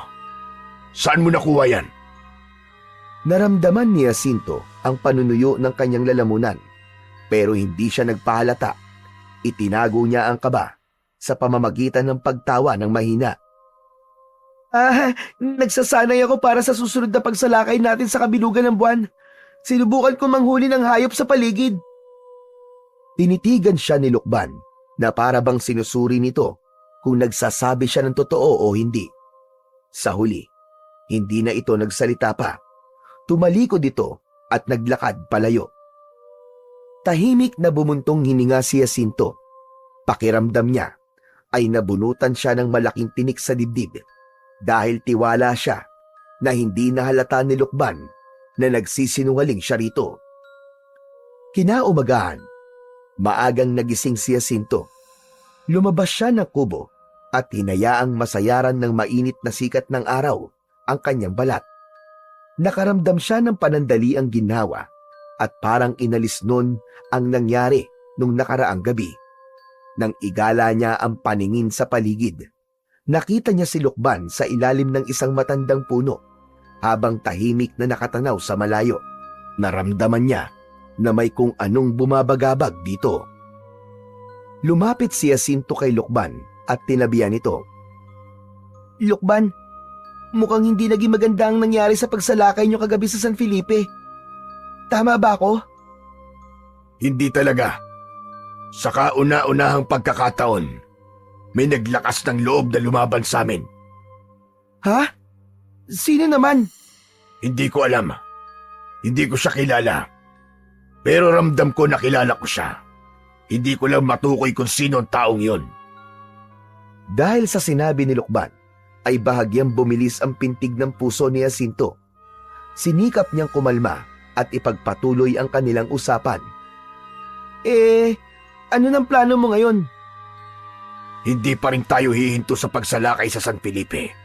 Saan mo nakuha yan? Naramdaman ni Jacinto ang panunuyo ng kanyang lalamunan, pero hindi siya nagpahalata. Itinago niya ang kaba sa pamamagitan ng pagtawa ng mahina. Nagsasanay ako para sa susunod na pagsalakay natin sa kabilugan ng buwan. Sinubukan ko manghuli ng hayop sa paligid. Tinitigan siya ni Lukban na para bang sinusuri nito kung nagsasabi siya ng totoo o hindi. Sa huli, hindi na ito nagsalita pa. Tumalikod ito at naglakad palayo. Tahimik na bumuntong hininga si Jacinto. Pakiramdam niya ay nabunutan siya ng malaking tinik sa dibdib dahil tiwala siya na hindi nahalata ni Lukban na nagsisinungaling siya rito. Kinaumagahan, maagang nagising si Jacinto. Lumabas siya ng kubo at hinayaang masayaran ng mainit na sikat ng araw ang kanyang balat. Nakaramdam siya ng panandaliang ginhawa at parang inalis nun ang nangyari nung nakaraang gabi. Nang igala niya ang paningin sa paligid, nakita niya si Lukban sa ilalim ng isang matandang puno habang tahimik na nakatanaw sa malayo. Naramdaman niya na may kung anong bumabagabag dito. Lumapit si Jacinto kay Lukban at tinabihan ito. Lukban, mukhang hindi naging maganda ang nangyari sa pagsalakay niyo kagabi sa San Felipe. Tama ba ako? Hindi talaga. Sa kauna-unahang pagkakataon, may naglakas ng loob na lumaban sa amin. Ha? Sino naman? Hindi ko alam. Hindi ko siya kilala. Pero ramdam ko na kilala ko siya. Hindi ko lang matukoy kung sino ang taong yon. Dahil sa sinabi ni Lukban, ay bahagyang bumilis ang pintig ng puso ni Jacinto. Sinikap niyang kumalma at ipagpatuloy ang kanilang usapan. Ano nang plano mo ngayon? Hindi pa rin tayo hihinto sa pagsalakay sa San Felipe.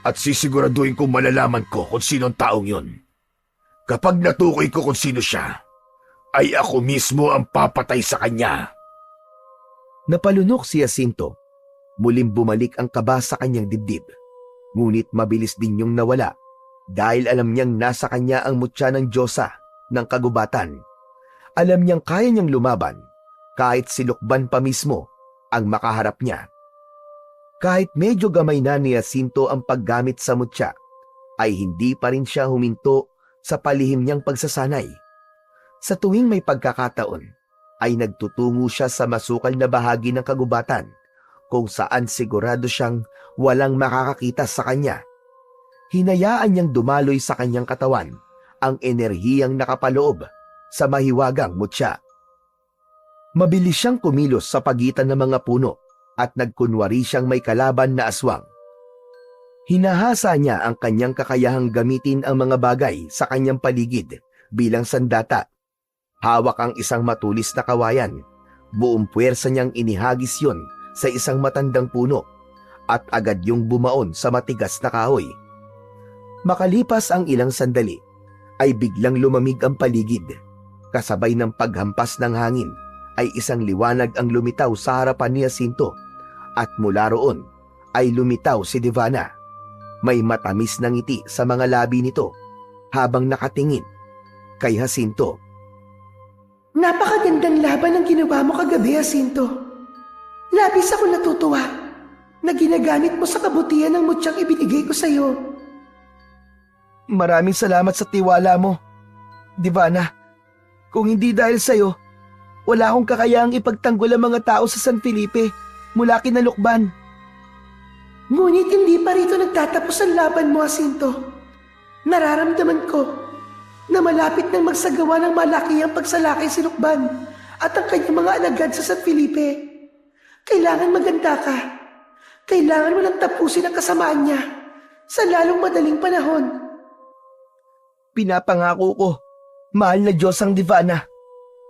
At sisiguraduhin kong malalaman ko kung sino ang taong yon. Kapag natukoy ko kung sino siya, ay ako mismo ang papatay sa kanya. Napalunok si Jacinto. Muling bumalik ang kaba sa kanyang dibdib. Ngunit mabilis din niyong nawala dahil alam niyang nasa kanya ang mutya ng Diyosa ng kagubatan. Alam niyang kaya niyang lumaban kahit si Lukban pa mismo ang makaharap niya. Kahit medyo gamay na ni Jacinto ang paggamit sa mutya, ay hindi pa rin siya huminto sa palihim niyang pagsasanay. Sa tuwing may pagkakataon, ay nagtutungo siya sa masukal na bahagi ng kagubatan kung saan sigurado siyang walang makakakita sa kanya. Hinayaan niyang dumaloy sa kanyang katawan ang enerhiyang nakapaloob sa mahiwagang mutya. Mabilis siyang kumilos sa pagitan ng mga puno at nagkunwari siyang may kalaban na aswang. Hinahasa niya ang kanyang kakayahang gamitin ang mga bagay sa kanyang paligid bilang sandata. Hawak ang isang matulis na kawayan. Buong puwersa niyang inihagis yon sa isang matandang puno at agad yung bumaon sa matigas na kahoy. Makalipas ang ilang sandali, ay biglang lumamig ang paligid. Kasabay ng paghampas ng hangin, ay isang liwanag ang lumitaw sa harapan ni Jacinto At mula roon ay lumitaw si Divana. May matamis na ngiti sa mga labi nito habang nakatingin kay Jacinto. Napakagandang laban ang ginawa mo kagabi, Jacinto. Labis ako natutuwa na ginagamit mo sa kabutihan ng mutyang ibinigay ko sa'yo. Maraming salamat sa tiwala mo, Divana. Kung hindi dahil sa'yo, wala akong kakayahang ipagtanggol ang mga tao sa San Felipe mula kina Lukban. Ngunit hindi pa rito nagtatapos ang laban mo, Jacinto. Nararamdaman ko na malapit nang magsagawa ng malakihang pagsalakay si Lukban at ang kanyang mga alagad sa San Felipe. Kailangan maganda ka. Kailangan mo lang tapusin ang kasamaan niya sa lalong madaling panahon. Pinapangako ko, mahal na Diyos ang Divana.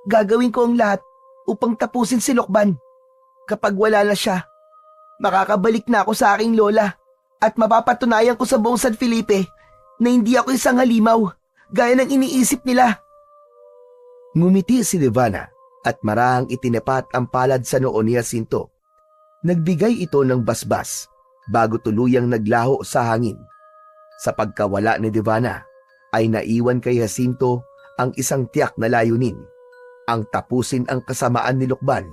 Gagawin ko ang lahat upang tapusin si Lukban. Kapag wala na siya, makakabalik na ako sa aking lola at mapapatunayan ko sa buong San Felipe na hindi ako isang halimaw gaya ng iniisip nila. Ngumiti si Divana at marahang itinapat ang palad sa noo ni Jacinto. Nagbigay ito ng basbas bago tuluyang naglaho sa hangin. Sa pagkawala ni Divana ay naiwan kay Jacinto ang isang tiyak na layunin, ang tapusin ang kasamaan ni Lukban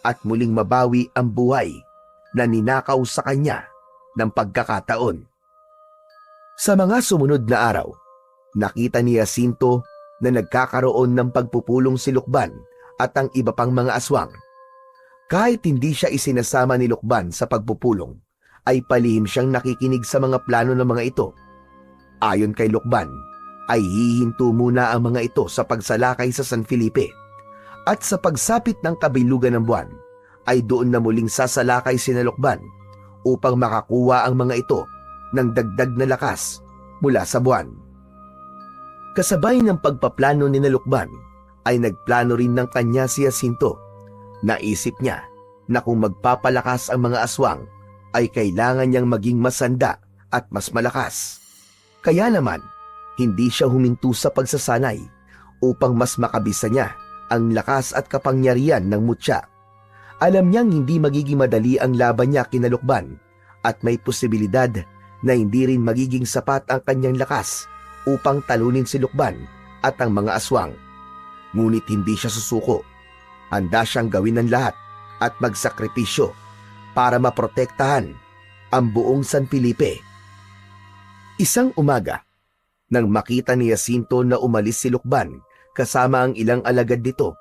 at muling mabawi ang buhay na ninakaw sa kanya ng pagkakataon. Sa mga sumunod na araw, nakita ni Jacinto na nagkakaroon ng pagpupulong si Lukban at ang iba pang mga aswang. Kahit hindi siya isinasama ni Lukban sa pagpupulong, ay palihim siyang nakikinig sa mga plano ng mga ito. Ayon kay Lukban, ay hihinto muna ang mga ito sa pagsalakay sa San Felipe. At sa pagsapit ng kabilugan ng buwan, ay doon na muling sasalakay si Lukban upang makakuha ang mga ito ng dagdag na lakas mula sa buwan. Kasabay ng pagpaplano ni Lukban, ay nagplano rin ng kanya si Jacinto. Naisip niya na kung magpapalakas ang mga aswang, ay kailangan niyang maging masanda at mas malakas. Kaya naman, hindi siya huminto sa pagsasanay upang mas makabisa niya ang lakas at kapangyarihan ng mutya. Alam niyang hindi magiging madali ang laban niya kina Lukban at may posibilidad na hindi rin magiging sapat ang kanyang lakas upang talunin si Lukban at ang mga aswang. Ngunit hindi siya susuko. Handa siyang gawin ang lahat at magsakripisyo para maprotektahan ang buong San Felipe. Isang umaga, nang makita ni Jacinto na umalis si Lukban kasama ang ilang alagad nito,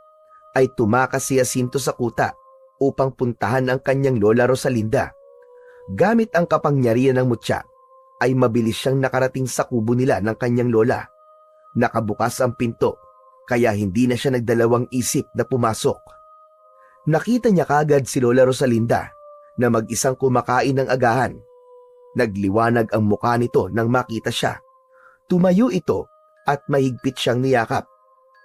ay tumakas si Jacinto sa kuta upang puntahan ang kanyang lola Rosalinda. Gamit ang kapangyarihan ng mutya, ay mabilis siyang nakarating sa kubo nila ng kanyang lola. Nakabukas ang pinto, kaya hindi na siya nagdalawang isip na pumasok. Nakita niya kagad si Lola Rosalinda na mag-isang kumakain ng agahan. Nagliwanag ang mukha nito nang makita siya. Tumayo ito at mahigpit siyang niyakap.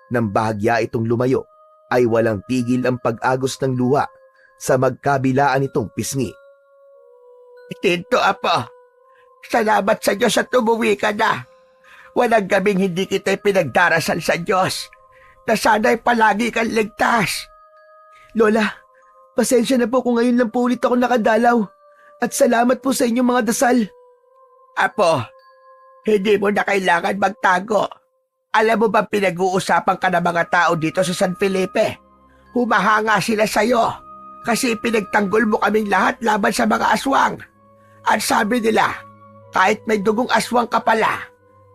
Nang bahagya itong lumayo, ay walang tigil ang pag-agos ng luha sa magkabilaan nitong pisngi. Tinto, Apo. Salamat sa Diyos at umuwi ka na. Walang gabing hindi kita pinagdarasal sa Diyos na sana'y palagi kang ligtas. Lola, pasensya na po kung ngayon lang po ulit ako nakadalaw. At salamat po sa inyong mga dasal. Apo, hindi mo na kailangan magtago. Alam mo bang pinag-uusapan ka ng mga tao dito sa San Felipe? Humahanga sila sa'yo kasi pinagtanggol mo kaming lahat laban sa mga aswang. At sabi nila, kahit may dugong aswang ka pala,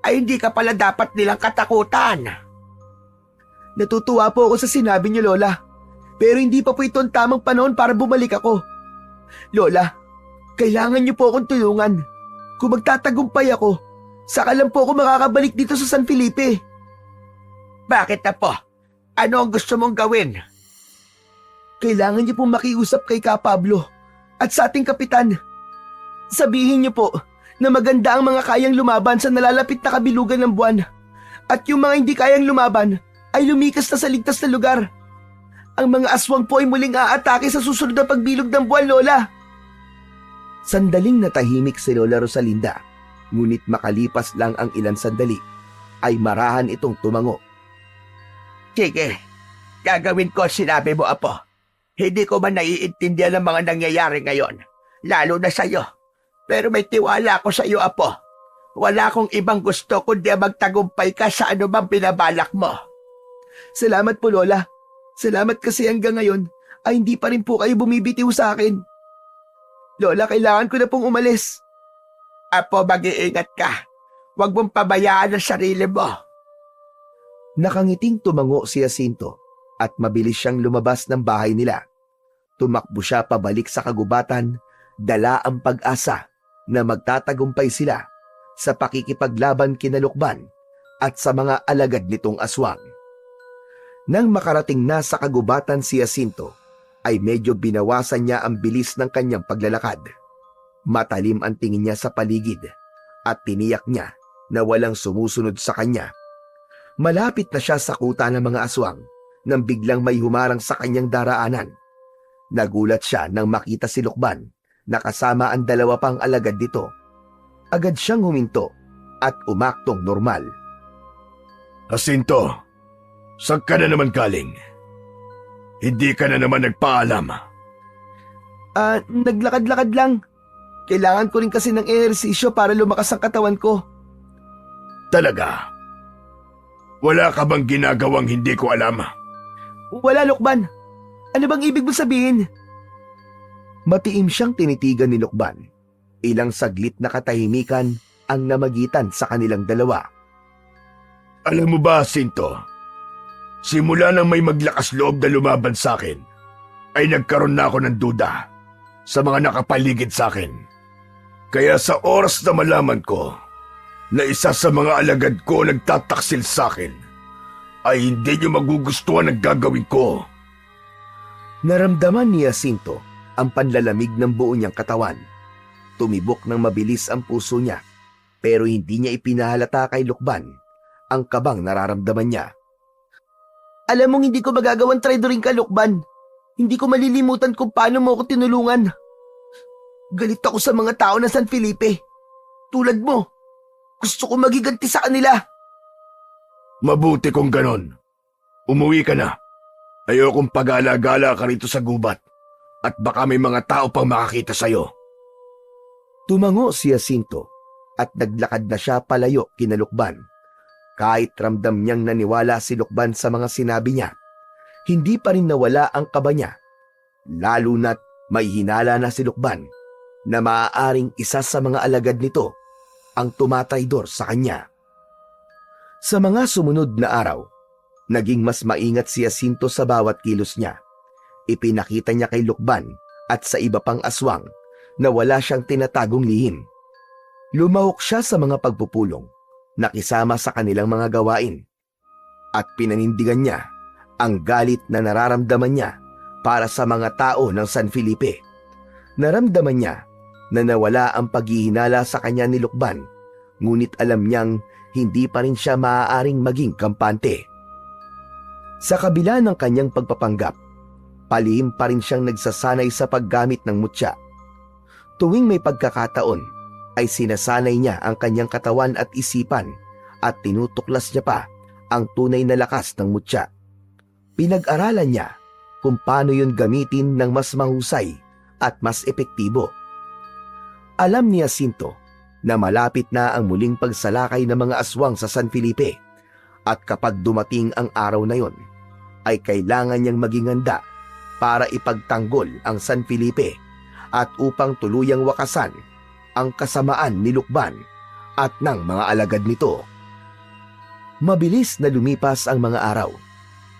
ay hindi ka pala dapat nilang katakutan. Natutuwa po ako sa sinabi niyo, Lola. Pero hindi pa po ito ang tamang panahon para bumalik ako. Lola, kailangan niyo po akong tulungan. Kung magtatagumpay ako, saka lang po ako makakabalik dito sa San Felipe. Bakit na po? Ano ang gusto mong gawin? Kailangan niyo pong makiusap kay Ka Pablo at sa ating kapitan. Sabihin niyo po na maganda ang mga kayang lumaban sa nalalapit na kabilugan ng buwan at yung mga hindi kayang lumaban ay lumikas na sa ligtas na lugar. Ang mga aswang po ay muling aatake sa susunod na pagbilog ng buwan, Lola. Sandaling natahimik si Lola Rosalinda, ngunit makalipas lang ang ilang sandali, ay marahan itong tumango. Sige, gagawin ko sinabi mo, Apo. Hindi ko man naiintindihan ang mga nangyayari ngayon, lalo na sa'yo. Pero may tiwala ako sa iyo, Apo. Wala akong ibang gusto kundi magtagumpay ka sa anumang binabalak mo. Salamat po, Lola. Salamat kasi hanggang ngayon ay hindi pa rin po kayo bumibitiw sa akin. Lola, kailangan ko na pong umalis. Apo, mag-iingat ka. Huwag mong pabayaan ang sarili mo. Nakangiting tumango si Jacinto at mabilis siyang lumabas ng bahay nila. Tumakbo siya pabalik sa kagubatan, dala ang pag-asa na magtatagumpay sila sa pakikipaglaban kina Lukban at sa mga alagad nitong aswang. Nang makarating na sa kagubatan si Jacinto, ay medyo binawasan niya ang bilis ng kanyang paglalakad. Matalim ang tingin niya sa paligid at tiniyak niya na walang sumusunod sa kanya. Malapit na siya sa kuta ng mga aswang nang biglang may humarang sa kanyang daraanan. Nagulat siya nang makita si Lukban na kasama ang dalawa pang alagad nito. Agad siyang huminto at umaktong normal. Jacinto, saan ka na naman galing? Hindi ka na naman nagpaalam. Naglakad-lakad lang. Kailangan ko rin kasi ng ehersisyo para lumakas ang katawan ko. Talaga? Wala ka bang ginagawang hindi ko alam? Wala, Lukban. Ano bang ibig mo sabihin? Matiim siyang tinitigan ni Lukban. Ilang saglit na katahimikan ang namagitan sa kanilang dalawa. Alam mo ba, Jacinto, simula nang may maglakas loob na lumaban sa akin, ay nagkaroon na ako ng duda sa mga nakapaligid sa akin. Kaya sa oras na malaman ko na isa sa mga alagad ko nagtataksil sa akin, ay hindi niyo magugustuhan ang gagawin ko. Naramdaman ni Jacinto ang panlalamig ng buo niyang katawan. Tumibok ng mabilis ang puso niya, pero hindi niya ipinahalata kay Lukban ang kabang nararamdaman niya. Alam mong hindi ko magagawang traidorin ka, Lukban. Hindi ko malilimutan kung paano mo ako tinulungan. Galit ako sa mga tao ng San Felipe. Tulad mo. Gusto ko magiganti sa kanila. Mabuti kung ganon. Umuwi ka na. Ayokong pag-alagala ka rito sa gubat at baka may mga tao pang makakita sa'yo. Tumango si Jacinto at naglakad na siya palayo kina Lukban. Kahit ramdam niyang naniwala si Lukban sa mga sinabi niya, hindi pa rin nawala ang kaba niya. Lalo na't may hinala na si Lukban na maaaring isa sa mga alagad nito ang tumatraidor sa kanya. Sa mga sumunod na araw, naging mas maingat si Jacinto sa bawat kilos niya. Ipinakita niya kay Lukban at sa iba pang aswang na wala siyang tinatagong lihim. Lumahok siya sa mga pagpupulong, nakisama sa kanilang mga gawain, at pinanindigan niya ang galit na nararamdaman niya para sa mga tao ng San Felipe. Naramdaman niya na nawala ang paghihinala sa kanya ni Lukban, ngunit alam niyang hindi pa rin siya maaaring maging kampante. Sa kabila ng kanyang pagpapanggap, palihim pa rin siyang nagsasanay sa paggamit ng mutya. Tuwing may pagkakataon, ay sinasanay niya ang kanyang katawan at isipan at tinutuklas niya pa ang tunay na lakas ng mutya. Pinag-aralan niya kung paano yun gamitin ng mas mahusay at mas epektibo. Alam ni Jacinto na malapit na ang muling pagsalakay ng mga aswang sa San Felipe at kapag dumating ang araw na yon, ay kailangan niyang maging handa para ipagtanggol ang San Felipe at upang tuluyang wakasan ang kasamaan ni Lukban at ng mga alagad nito. Mabilis na lumipas ang mga araw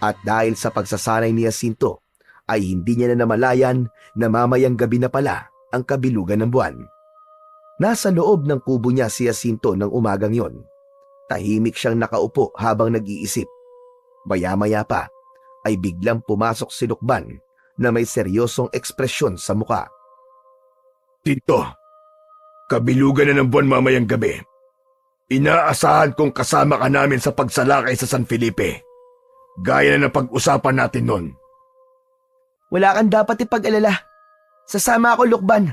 at dahil sa pagsasanay ni Jacinto ay hindi niya na namalayan na mamayang gabi na pala ang kabilugan ng buwan. Nasa loob ng kubo niya si Jacinto ng umagang yon. Tahimik siyang nakaupo habang nag-iisip. Maya-maya pa ay biglang pumasok si Lukban na may seryosong ekspresyon sa muka. Tito, kabilugan na ng buwan mamayang gabi. Inaasahan kong kasama ka namin sa pagsalakay sa San Felipe. Gaya na ng pag-usapan natin nun. Wala kang dapat ipag-alala. Sasama ako, Lukban.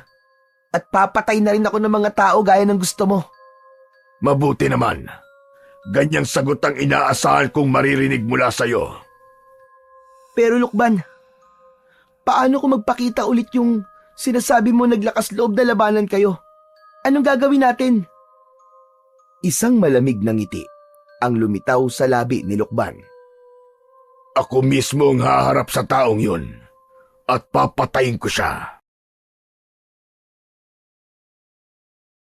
At papatay na rin ako ng mga tao gaya ng gusto mo. Mabuti naman. Ganyang sagot ang inaasahan kong maririnig mula sa'yo. Pero Lukban, paano kung magpakita ulit yung sinasabi mo naglakas loob na labanan kayo? Anong gagawin natin? Isang malamig na ngiti ang lumitaw sa labi ni Lukban. Ako mismo ang haharap sa taong yun at papatayin ko siya.